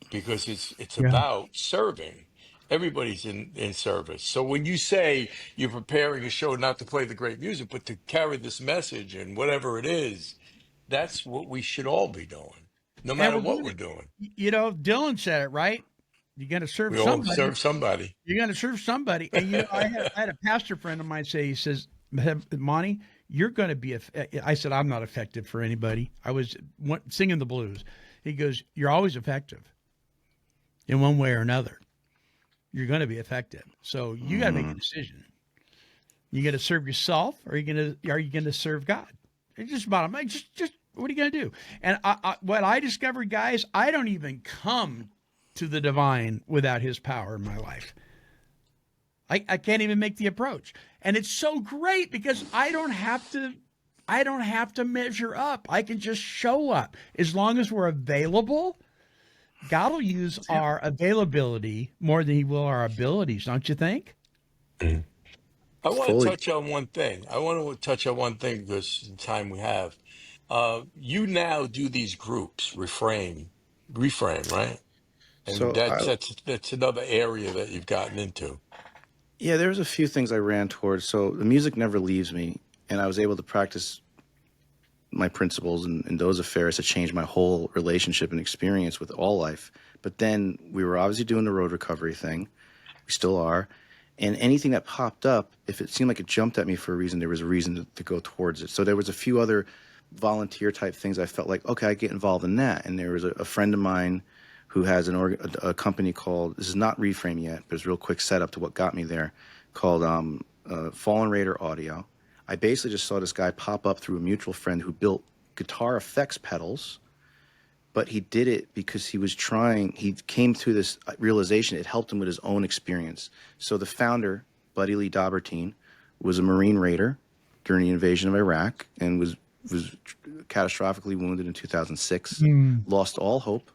because it's Yeah. about serving. Everybody's in service. So when you say you're preparing a show not to play the great music, but to carry this message and whatever it is, that's what we should all be doing, no matter what we're doing. Dylan said it right. You got to serve We all somebody. serve somebody. You got to serve somebody. And I had a pastor friend of mine say, he says, "Monty, you're going to be." I said, "I'm not effective for anybody." I was singing the blues. He goes, "You're always effective, in one way or another. You're going to be effective. So you got to make a decision. You got to serve yourself, or are you going to serve God? It's just bottom line. Just what are you going to do?" And what I discovered, guys, I don't even come to the divine without his power in my life. I can't even make the approach. And it's so great because I don't have to measure up. I can just show up. As long as we're available, God will use our availability more than he will our abilities, don't you think? I want to touch on one thing. Because of the time we have. You now do these groups, reframe, right? And So that's another area that you've gotten into. yeah, there's a few things I ran towards. So the music never leaves me, and I was able to practice my principles and those affairs to change my whole relationship and experience with all life. But then we were obviously doing the road recovery thing. We still are. And anything that popped up, if it seemed like it jumped at me for a reason, there was a reason to go towards it. So there was a few other volunteer type things I felt like, okay, I get involved in that. And there was a friend of mine who has a company called, this is not Reframe yet, but it's a real quick setup to what got me there, called Fallen Raider Audio. I basically just saw this guy pop up through a mutual friend who built guitar effects pedals, but he did it because he came to this realization, it helped him with his own experience. So the founder, Buddy Lee Daubertine, was a Marine Raider during the invasion of Iraq and was catastrophically wounded in 2006, lost all hope,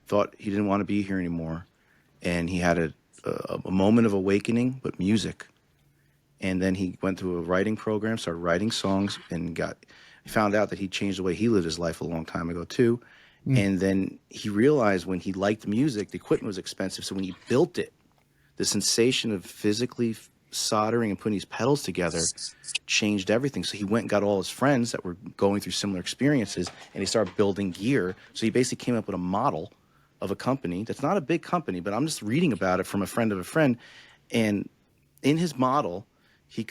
thought he didn't want to be here anymore. And he had a moment of awakening, but music. And then he went to a writing program, started writing songs, and found out that he changed the way he lived his life a long time ago too. And then he realized when he liked music, the equipment was expensive. So when he built it, the sensation of physically soldering and putting these pedals together changed everything. So he went and got all his friends that were going through similar experiences, and he started building gear. So he basically came up with a model of a company that's not a big company, but I'm just reading about it from a friend of a friend. And in his model, he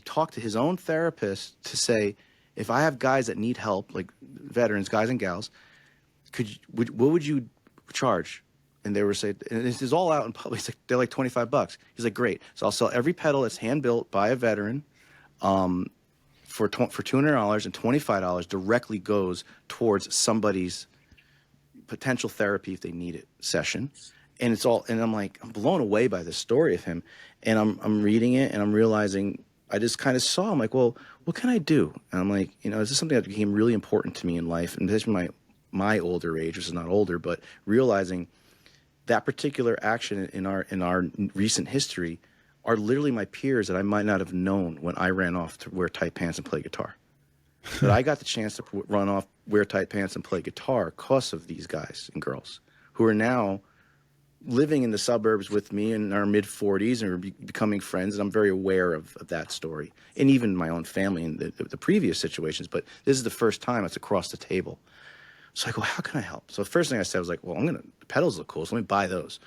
talked to his own therapist to say, if I have guys that need help, like veterans, guys and gals, what would you charge? And they were saying, and this is all out in public. He's like, they're like $25. He's like, great. So I'll sell every pedal that's hand built by a veteran for $200, and $25 directly goes towards somebody's potential therapy if they need it session. And it's all, and I'm like, I'm blown away by this story of him. And I'm reading it and I'm realizing, I just kind of saw, I'm like, well, what can I do? And I'm like, is this something that became really important to me in life? And especially my older age, which is not older, but realizing that particular action in our recent history are literally my peers that I might not have known when I ran off to wear tight pants and play guitar. But I got the chance to run off, wear tight pants and play guitar because of these guys and girls who are now living in the suburbs with me in our mid-40s and are becoming friends. And I'm very aware of that story, and even my own family and the previous situations. But this is the first time it's across the table. So I go, how can I help? So the first thing I said was like, well, the pedals look cool, so let me buy those.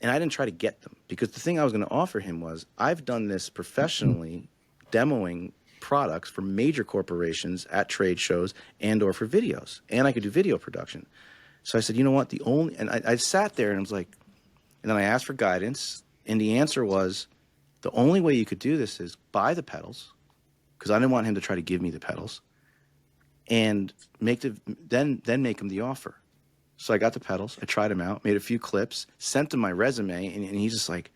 And I didn't try to get them, because the thing I was going to offer him was, I've done this professionally, demoing products for major corporations at trade shows and or for videos, and I could do video production. So I said, you know what, I sat there and I was like, and then I asked for guidance, and the answer was, the only way you could do this is buy the pedals, because I didn't want him to try to give me the pedals, and then make him the offer. So I got the pedals, I tried them out, made a few clips, sent him my resume, and he's just like,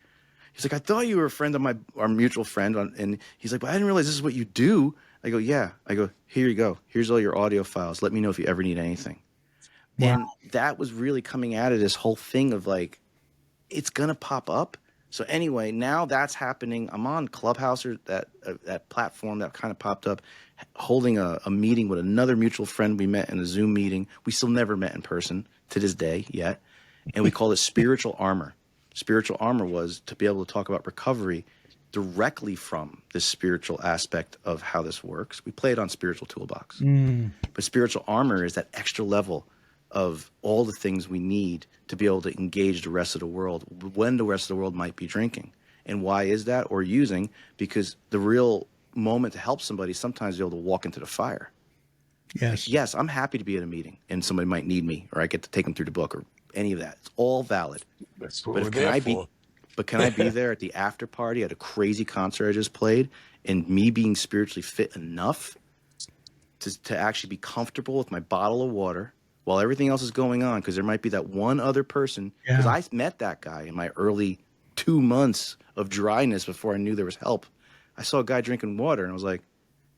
I thought you were a friend of our mutual friend, and he's like, but I didn't realize this is what you do. I go, yeah. I go, here you go. Here's all your audio files. Let me know if you ever need anything. Wow. And that was really coming out of this whole thing of like, it's gonna pop up. So anyway, now that's happening. I'm on Clubhouse, or that platform that kind of popped up, holding a meeting with another mutual friend we met in a Zoom meeting. We still never met in person to this day yet. And we call it Spiritual Armor. Spiritual Armor was to be able to talk about recovery directly from the spiritual aspect of how this works. We play it on Spiritual Toolbox. But Spiritual Armor is that extra level of all the things we need to be able to engage the rest of the world when the rest of the world might be drinking. And why is that, or using? Because the real moment to help somebody is sometimes be able to walk into the fire. Yes. Like, yes, I'm happy to be at a meeting and somebody might need me, or I get to take them through the book, or any of that. It's all valid. That's what But we're there for. can I be there at the after party at a crazy concert I just played, and me being spiritually fit enough to actually be comfortable with my bottle of water while everything else is going on? Because there might be that one other person. Because I met that guy in my early 2 months of dryness before I knew there was help. I saw a guy drinking water, and I was like,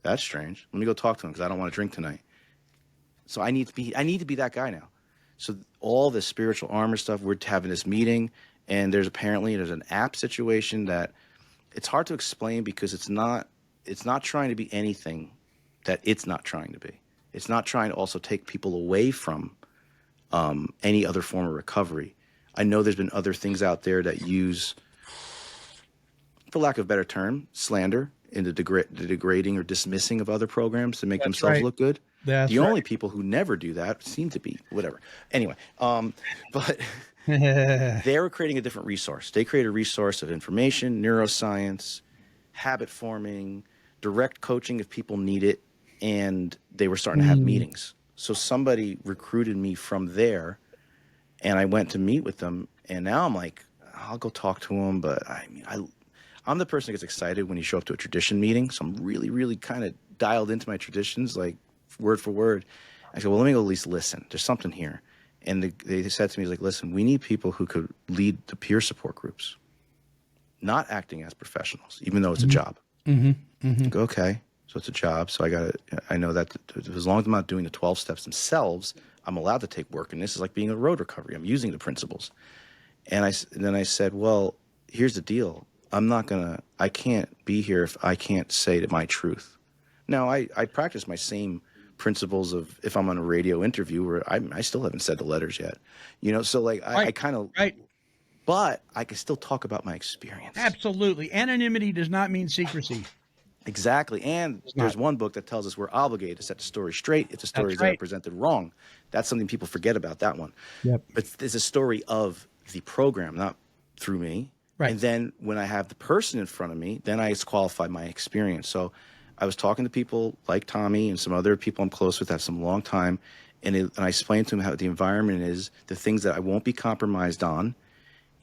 that's strange. Let me go talk to him, because I don't want to drink tonight. So I need to be that guy now. So all this Spiritual Armor stuff, we're having this meeting, and there's an app situation that it's hard to explain, because it's not trying to be anything that it's not trying to be. It's not trying to also take people away from any other form of recovery. I know there's been other things out there that use, for lack of a better term, slander in the degrading or dismissing of other programs to make themselves look good. The only people who never do that seem to be whatever. Anyway, but they were creating a different resource. They created a resource of information, neuroscience, habit forming, direct coaching if people need it, and they were starting to have meetings. So somebody recruited me from there, and I went to meet with them, and now I'm like, I'll go talk to them, but I'm the person that gets excited when you show up to a tradition meeting, so I'm really, really kind of dialed into my traditions, like word for word. I said, well, let me go at least listen. There's something here. And they said to me, like, listen, we need people who could lead the peer support groups, not acting as professionals, even though it's a job. I go, okay, so it's a job. So I know that as long as I'm not doing the 12 steps themselves, I'm allowed to take work. And this is like being a road recovery. I'm using the principles. And then I said, well, here's the deal. I can't be here if I can't say my truth. Now, I practice my same principles of if I'm on a radio interview where I still haven't said the letters yet, so like I kind of, but I can still talk about my experience. Absolutely. Anonymity does not mean secrecy. Exactly. And there's one book that tells us we're obligated to set the story straight if the stories are presented wrong. That's something people forget about, that one. Yep. But it's a story of the program, not through me. Right. And then when I have the person in front of me, then I qualify my experience. So I was talking to people like Tommy and some other people I'm close with that some long time, and I explained to them how the environment is, the things that I won't be compromised on,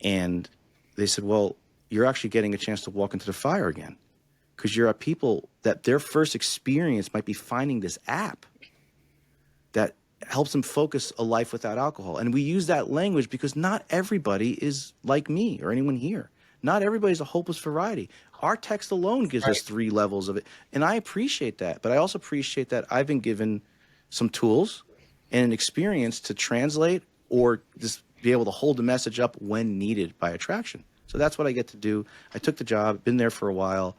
and they said, well, you're actually getting a chance to walk into the fire again, because you're at people that their first experience might be finding this app that helps them focus a life without alcohol. And we use that language because not everybody is like me or anyone here. Not everybody's a hopeless variety. Our text alone gives us 3 levels of it. And I appreciate that. But I also appreciate that I've been given some tools and an experience to translate or just be able to hold the message up when needed by attraction. So that's what I get to do. I took the job, been there for a while.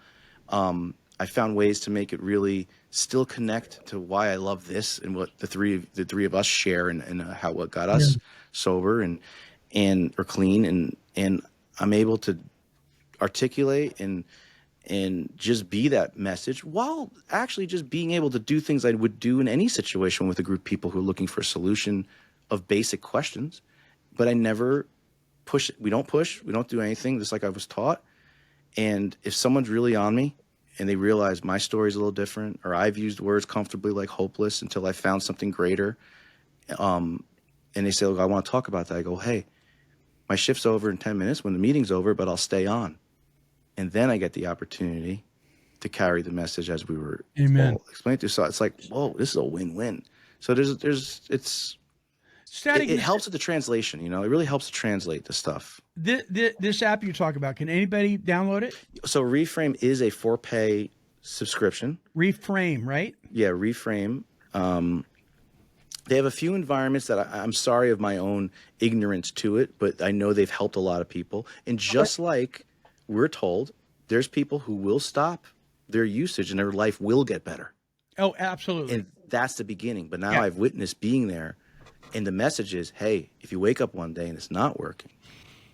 I found ways to make it really still connect to why I love this and what the three of us share and how what got us sober and or clean, and I'm able to articulate and and just be that message while actually just being able to do things I would do in any situation with a group of people who are looking for a solution of basic questions. But I never push. We don't push. We don't do anything, just like I was taught. And if someone's really on me and they realize my story is a little different, or I've used words comfortably like hopeless until I found something greater, and they say, look, I want to talk about that. I go, hey, my shift's over in 10 minutes when the meeting's over, but I'll stay on. And then I get the opportunity to carry the message as we were all explaining to. So it's like, whoa, this is a win-win. So it helps with the translation, you know, it really helps to translate the stuff. This app you talk about, can anybody download it? So Reframe is a for-pay subscription. Reframe, right? Yeah, Reframe. They have a few environments that I'm sorry of my own ignorance to it, but I know they've helped a lot of people. And just like we're told, there's people who will stop their usage and their life will get better. Oh, absolutely. And that's the beginning. But now I've witnessed being there. And the message is, hey, if you wake up one day and it's not working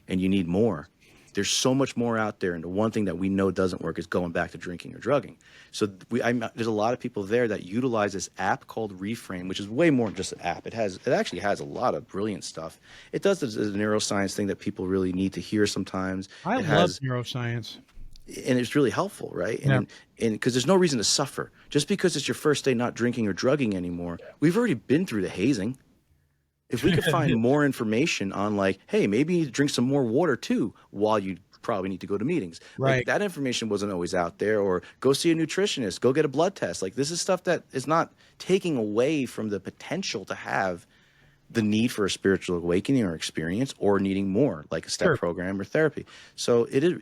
and you need more, there's so much more out there. And the one thing that we know doesn't work is going back to drinking or drugging. So there's a lot of people there that utilize this app called Reframe, which is way more than just an app. It actually has a lot of brilliant stuff. It does the neuroscience thing that people really need to hear sometimes. I love neuroscience. And it's really helpful, right? And because there's no reason to suffer. Just because it's your first day not drinking or drugging anymore, we've already been through the hazing. If we could find more information on like, hey, maybe you need to drink some more water too while you probably need to go to meetings. Right. Like, that information wasn't always out there. Or go see a nutritionist, go get a blood test. Like, this is stuff that is not taking away from the potential to have the need for a spiritual awakening or experience, or needing more, like a step program or therapy. So it is,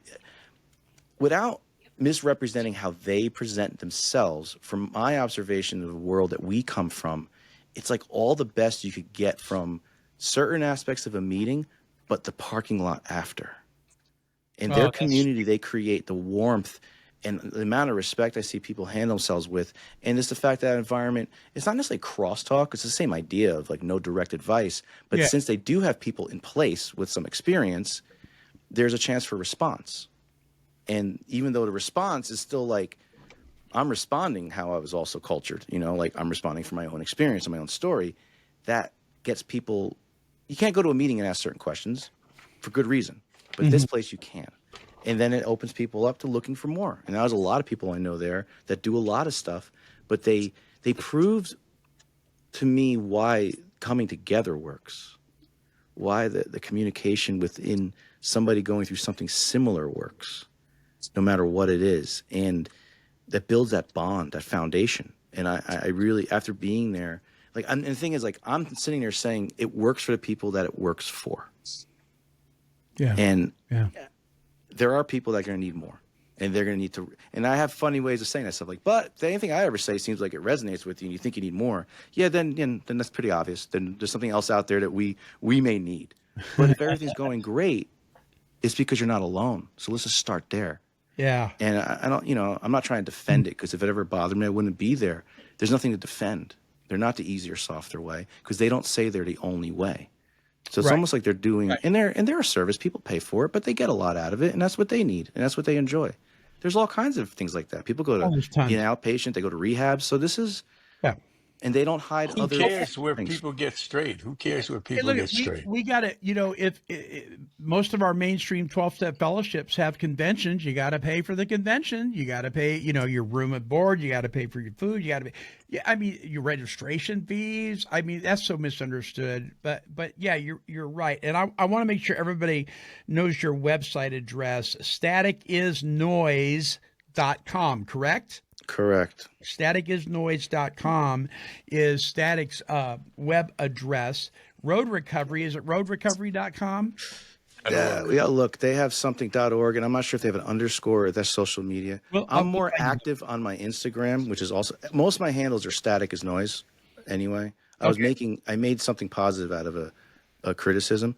without misrepresenting how they present themselves, from my observation of the world that we come from, it's like all the best you could get from certain aspects of a meeting, but the parking lot after. In their community, they create the warmth and the amount of respect I see people handle themselves with. And it's the fact that environment, it's not necessarily crosstalk. It's the same idea of like no direct advice. But since they do have people in place with some experience, there's a chance for response. And even though the response is still like, I'm responding how I was also cultured, you know, like I'm responding from my own experience and my own story, that gets people, you can't go to a meeting and ask certain questions for good reason, but this place you can. And then it opens people up to looking for more. And there's a lot of people I know there that do a lot of stuff, but they proved to me why coming together works, why the communication within somebody going through something similar works, no matter what it is. And that builds that bond, that foundation. And I really, after being there, like, and the thing is, like, I'm sitting there saying it works for the people that it works for. Yeah. And there are people that are going to need more, and they're going to need to, and I have funny ways of saying that stuff. Like, but anything I ever say seems like it resonates with you and you think you need more. Yeah, then that's pretty obvious. Then there's something else out there that we may need. But if everything's going great, it's because you're not alone. So let's just start there. Yeah. And I don't, you know, I'm not trying to defend it, because if it ever bothered me, I wouldn't be there. There's nothing to defend. They're not the easier, softer way, because they don't say they're the only way. So it's almost like they're doing, and they're a service. People pay for it, but they get a lot out of it, and that's what they need, and that's what they enjoy. There's all kinds of things like that. People go to be an outpatient, they go to rehab. So this is, and they don't hide Who other cares where things. people get straight? Who cares where people get straight? We got to, you know, if most of our mainstream 12-step fellowships have conventions, you got to pay for the convention. You got to pay, you know, your room and board. You got to pay for your food. You got to pay. Yeah, I mean, your registration fees. I mean, that's so misunderstood. But yeah, you're right. And I want to make sure everybody knows your website address. STATicisnoise.com, correct? Correct. STATicisnoise.com is STATIC's web address. Road Recovery, is it roadrecovery.com? Yeah, look, they have something.org, and I'm not sure if they have an underscore or that's social media. Well, I'm more active on my Instagram, which is also, most of my handles are STATicisnoise anyway. I made something positive out of a criticism.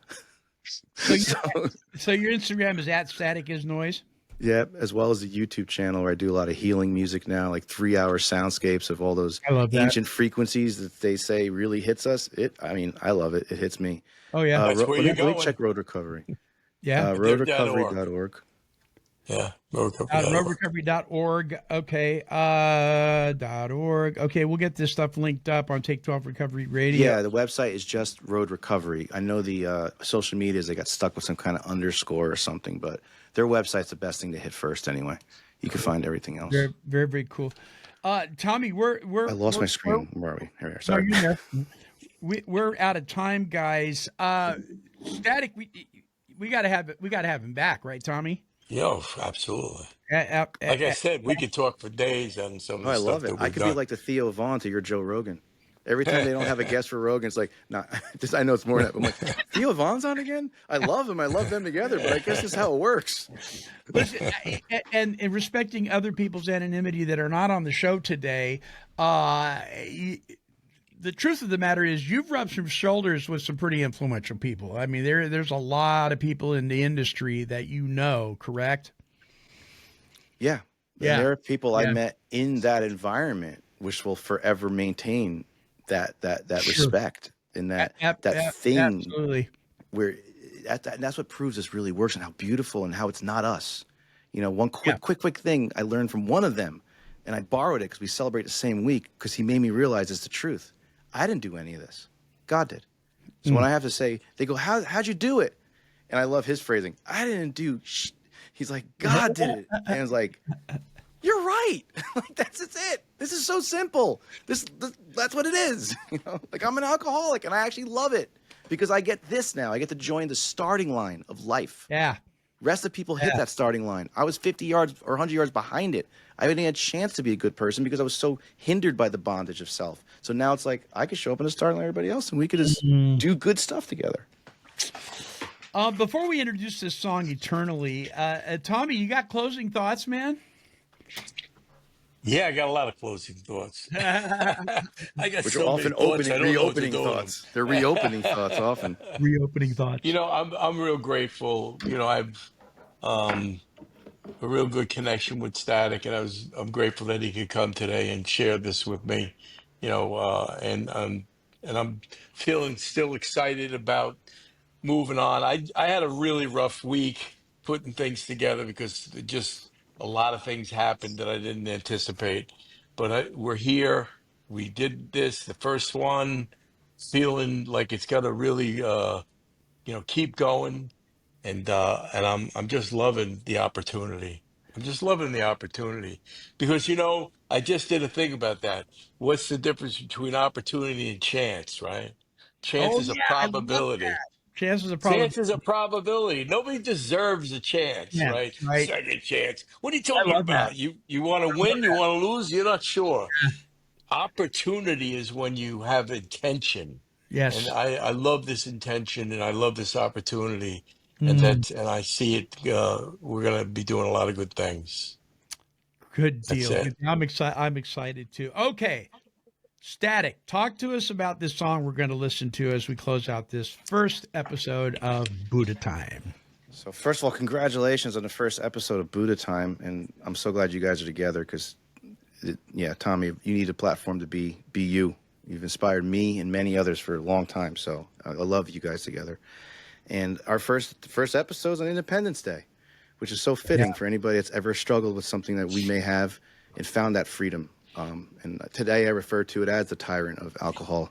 So your Instagram is at STATicisnoise? Yeah, as well as the YouTube channel where I do a lot of healing music now, like 3-hour soundscapes of all those ancient frequencies that they say really hits us. I mean, I love it. It hits me. Oh, yeah. That's where you're going. Let me check Road Recovery. Yeah. Roadrecovery.org. Yeah, roadrecovery.org. Roadrecovery.org. Okay. .org. Okay, we'll get this stuff linked up on Take 12 Recovery Radio. Yeah, the website is just Road Recovery. I know the social medias, they got stuck with some kind of underscore or something, but their website's the best thing to hit first anyway. You can find everything else. Very, very, very cool. Tommy, I lost my screen. Where are we? Here we are. Sorry. No, you're there. We're out of time, guys. STATiC, we gotta have him back, right, Tommy? Yeah, absolutely. Like I said, we could talk for days on some of the I stuff love it. that we've I could done. be like the Theo Vaughn to your Joe Rogan. Every time they don't have a guest for Rogan, it's like, nah, I know it's more than that. But I'm like, Theo Vaughn's on again? I love him. I love them together, but I guess this is how it works. Listen, and respecting other people's anonymity that are not on the show today, the truth of the matter is you've rubbed some shoulders with some pretty influential people. I mean, there's a lot of people in the industry that you know, correct? Yeah. Yeah. And there are people I met in that environment which will forever maintain that respect and that thing Absolutely. where that's what proves this really works and how beautiful and how it's not us. You know, one quick thing I learned from one of them, and I borrowed it because we celebrate the same week because he made me realize it's the truth. I didn't do any of this. God did. So when I have to say, they go, how'd you do it? And I love his phrasing. I didn't do He's like, God did it. And it's like, you're right. Like, that's it. This is so simple. That's what it is. You know, like I'm an alcoholic and I actually love it because I get this now. I get to join the starting line of life. Yeah. Rest of people hit that starting line. I was 50 yards or 100 yards behind it. I didn't have a chance to be a good person because I was so hindered by the bondage of self. So now it's like I could show up in the starting line like everybody else and we could just do good stuff together. Before we introduce this song Eternally, Tommy, you got closing thoughts, man? Yeah, I got a lot of closing thoughts. I got Which so are often many thoughts, I don't know what to reopening do with them. thoughts. They're reopening thoughts often. Reopening thoughts. You know, I'm real grateful. You know, I've a real good connection with STATiC, and I'm grateful that he could come today and share this with me. You know, and I'm feeling still excited about moving on. I had a really rough week putting things together because just a lot of things happened that I didn't anticipate. But we're here. We did this, the first one, feeling like it's got to really, keep going. And I'm just loving the opportunity. I'm just loving the opportunity because, I just did a thing about that. What's the difference between opportunity and chance, right? Chance Oh, is a yeah, I love probability. Chances of probably. Chance is a probability. Nobody deserves a chance, Yeah, right? right. Second chance. What are you I talking love that. about? You want to win? You want to lose? You're not sure. Opportunity is when you have intention. Yes. And I love this intention and I love this opportunity. And I see it. We're going to be doing a lot of good things. Good That's deal. it. I'm excited too. Okay. STATiC, talk to us about this song we're going to listen to as we close out this first episode of Buddha Time. So first of all, congratulations on the first episode of Buddha Time, and I'm so glad you guys are together because, Tommy, you need a platform to be you. You've inspired me and many others for a long time, so I love you guys together. And our first episode is on Independence Day, which is so fitting for anybody that's ever struggled with something that we may have and found that freedom. And today I refer to it as the tyrant of alcohol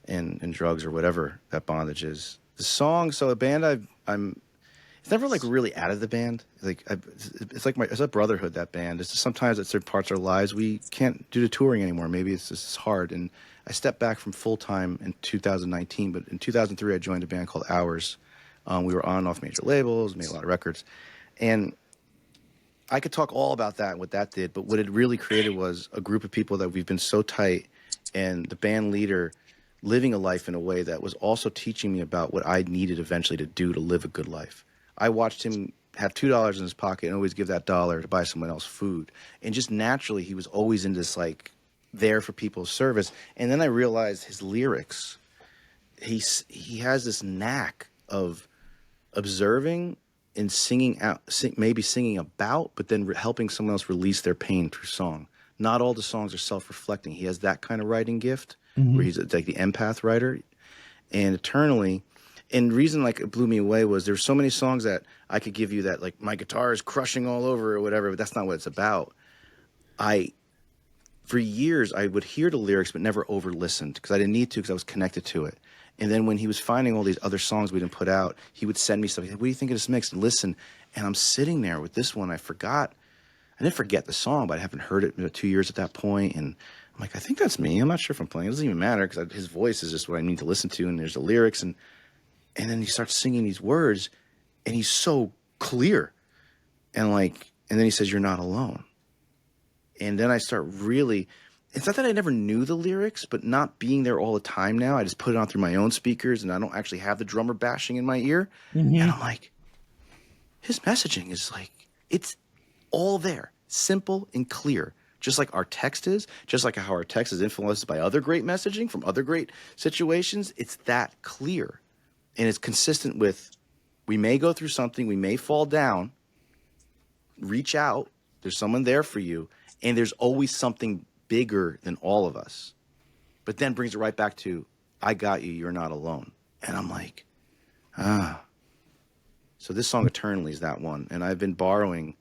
and drugs or whatever that bondage is. The song, so a band it's never like really out of the band. It's a brotherhood, that band. It's just sometimes at certain parts of our lives we can't do the touring anymore. Maybe it's just hard. And I stepped back from full time in 2019, but in 2003 I joined a band called Ours. We were on and off major labels, made a lot of records. And I could talk all about that and what that did, but what it really created was a group of people that we've been so tight, and the band leader living a life in a way that was also teaching me about what I needed eventually to do to live a good life. I watched him have $2 in his pocket and always give that dollar to buy someone else food. And just naturally, he was always in this, like, there for people's service. And then I realized his lyrics, he has this knack of observing and singing out, maybe singing about, but then helping someone else release their pain through song. Not all the songs are self-reflecting. He has that kind of writing gift where he's like the empath writer. And Eternally, And the reason like it blew me away was there's so many songs that I could give you that like my guitar is crushing all over or whatever, but that's not what it's about. For years, I would hear the lyrics, but never over-listened because I didn't need to because I was connected to it. And then when he was finding all these other songs we didn't put out, he would send me stuff. He'd say, what do you think of this mix? And listen. And I'm sitting there with this one. I didn't forget the song, but I haven't heard it in 2 years at that point. And I'm like, I think that's me. I'm not sure if I'm playing. It doesn't even matter because his voice is just what I need to listen to. And there's the lyrics. And then he starts singing these words, and he's so clear. And then he says, you're not alone. And then I start really, it's not that I never knew the lyrics, but not being there all the time now, I just put it on through my own speakers and I don't actually have the drummer bashing in my ear. Mm-hmm. And I'm like, his messaging is like, it's all there, simple and clear, just like our text is, just like how our text is influenced by other great messaging from other great situations. It's that clear. And it's consistent with, we may go through something, we may fall down, reach out, there's someone there for you. And there's always something bigger than all of us. But then brings it right back to, I got you, you're not alone. And I'm like, So this song Eternally is that one. And I've been borrowing,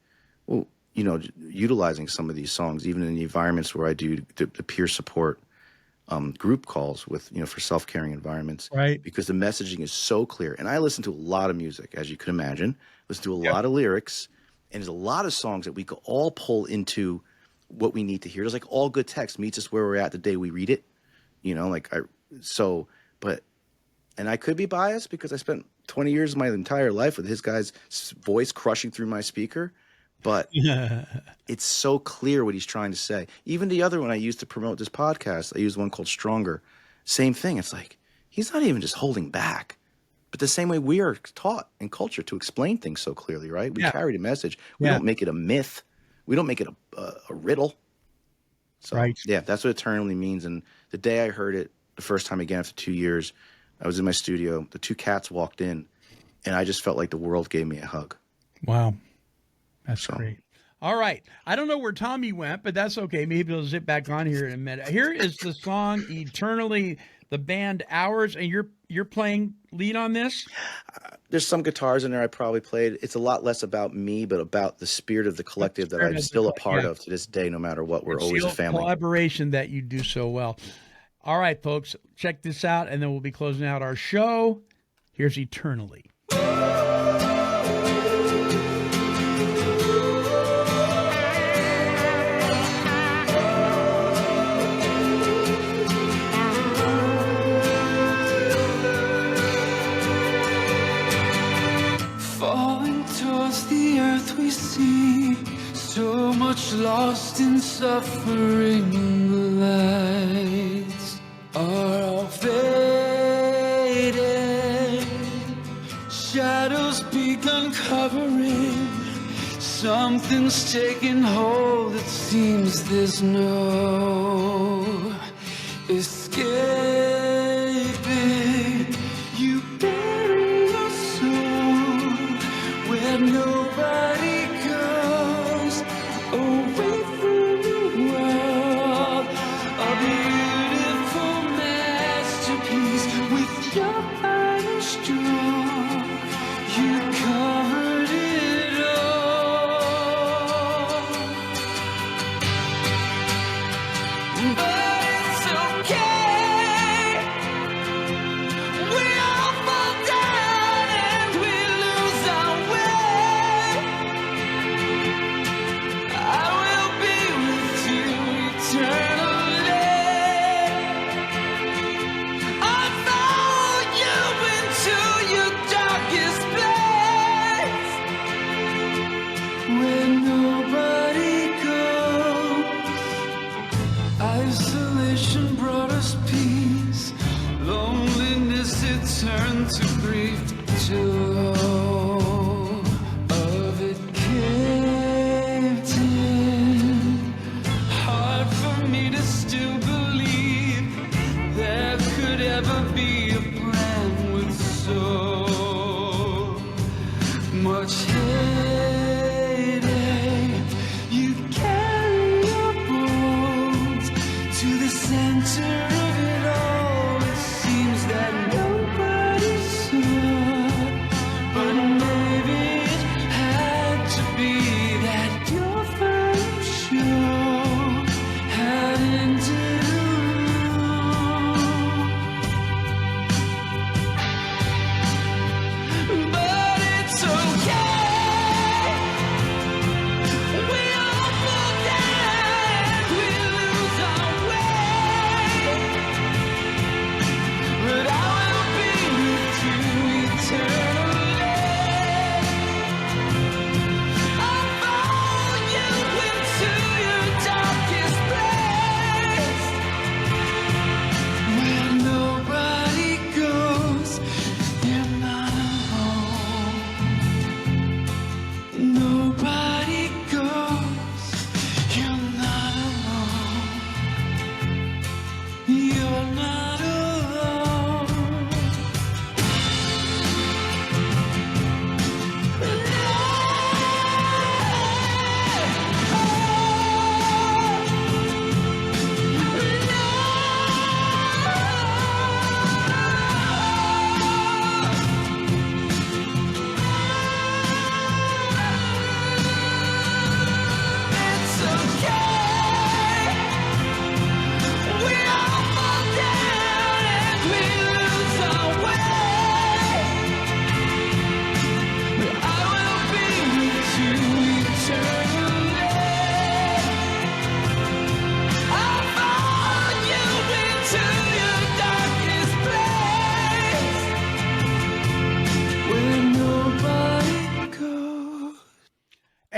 utilizing some of these songs, even in the environments where I do the peer support group calls with, for self-caring environments. Right. Because the messaging is so clear. And I listen to a lot of music, as you can imagine. Listen to a lot of lyrics. And there's a lot of songs that we could all pull into what we need to hear. It's like all good text meets us where we're at the day we read it, and I could be biased because I spent 20 years of my entire life with his guy's voice crushing through my speaker, but it's so clear what he's trying to say. Even the other one I used to promote this podcast, I used one called Stronger. Same thing. It's like, he's not even just holding back, but the same way we are taught in culture to explain things so clearly, right? We carry the message. We don't make it a myth. We don't make it a riddle. So, right. Yeah, that's what Eternally means. And the day I heard it the first time again after 2 years, I was in my studio. The two cats walked in, and I just felt like the world gave me a hug. Wow. That's great. All right. I don't know where Tommy went, but that's okay. Maybe he'll zip back on here in a minute. Here is the song Eternally, the band Hours, and you're playing lead on this? There's some guitars in there I probably played. It's a lot less about me, but about the spirit of the collective that I'm still a part of to this day, no matter what. We're always a family. Collaboration that you do so well. All right, folks, check this out, and then we'll be closing out our show. Here's Eternally. So much lost in suffering, the lights are all fading, shadows begun covering, something's taking hold, it seems there's no escaping. You bury your soul where nobody away from the world, a beautiful masterpiece with your heart strong. You covered it all, but it's okay. We all fall down and we lose our way. I will be with you eternally. I'll follow you into your darkest place, where nobody goes. Isolation brought us peace. Loneliness, it turned to grief too. Of it caved in. Hard for me to still believe there could ever be a plan with so much hate. You carry your bones to the center of it all. It seems that nobody saw.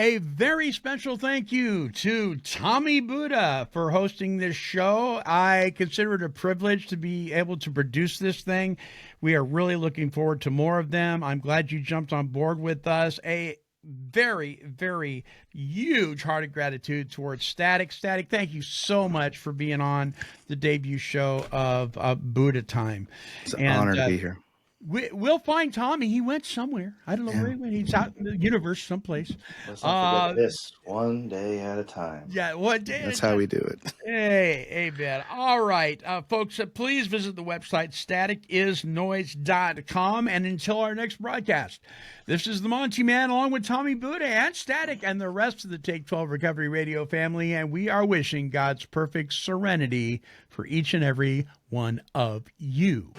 a very special thank you to Tommy Buddha for hosting this show. I consider it a privilege to be able to produce this thing. We are really looking forward to more of them. I'm glad you jumped on board with us. A very, very huge hearty gratitude towards STATiC. STATiC, thank you so much for being on the debut show of Buddha Time. It's an honor to be here. We'll find Tommy. He went somewhere. I don't know where he went. He's out in the universe someplace. Let's not forget this. One day at a time. Yeah, one day. That's how we do it. Hey, man. All right, folks, please visit the website staticisnoise.com. And until our next broadcast, this is the Monty-Man along with Tommy Buddha and STATiC and the rest of the Take 12 Recovery Radio family. And we are wishing God's perfect serenity for each and every one of you.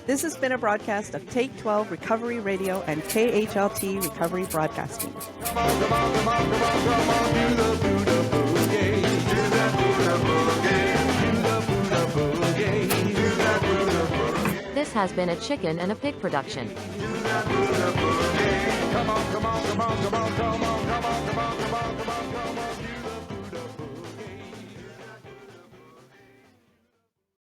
This has been a broadcast of Take 12 Recovery Radio and KHLT Recovery Broadcasting. This has been a Chicken and a Pig production. Come on, come on, come on, come on, come on.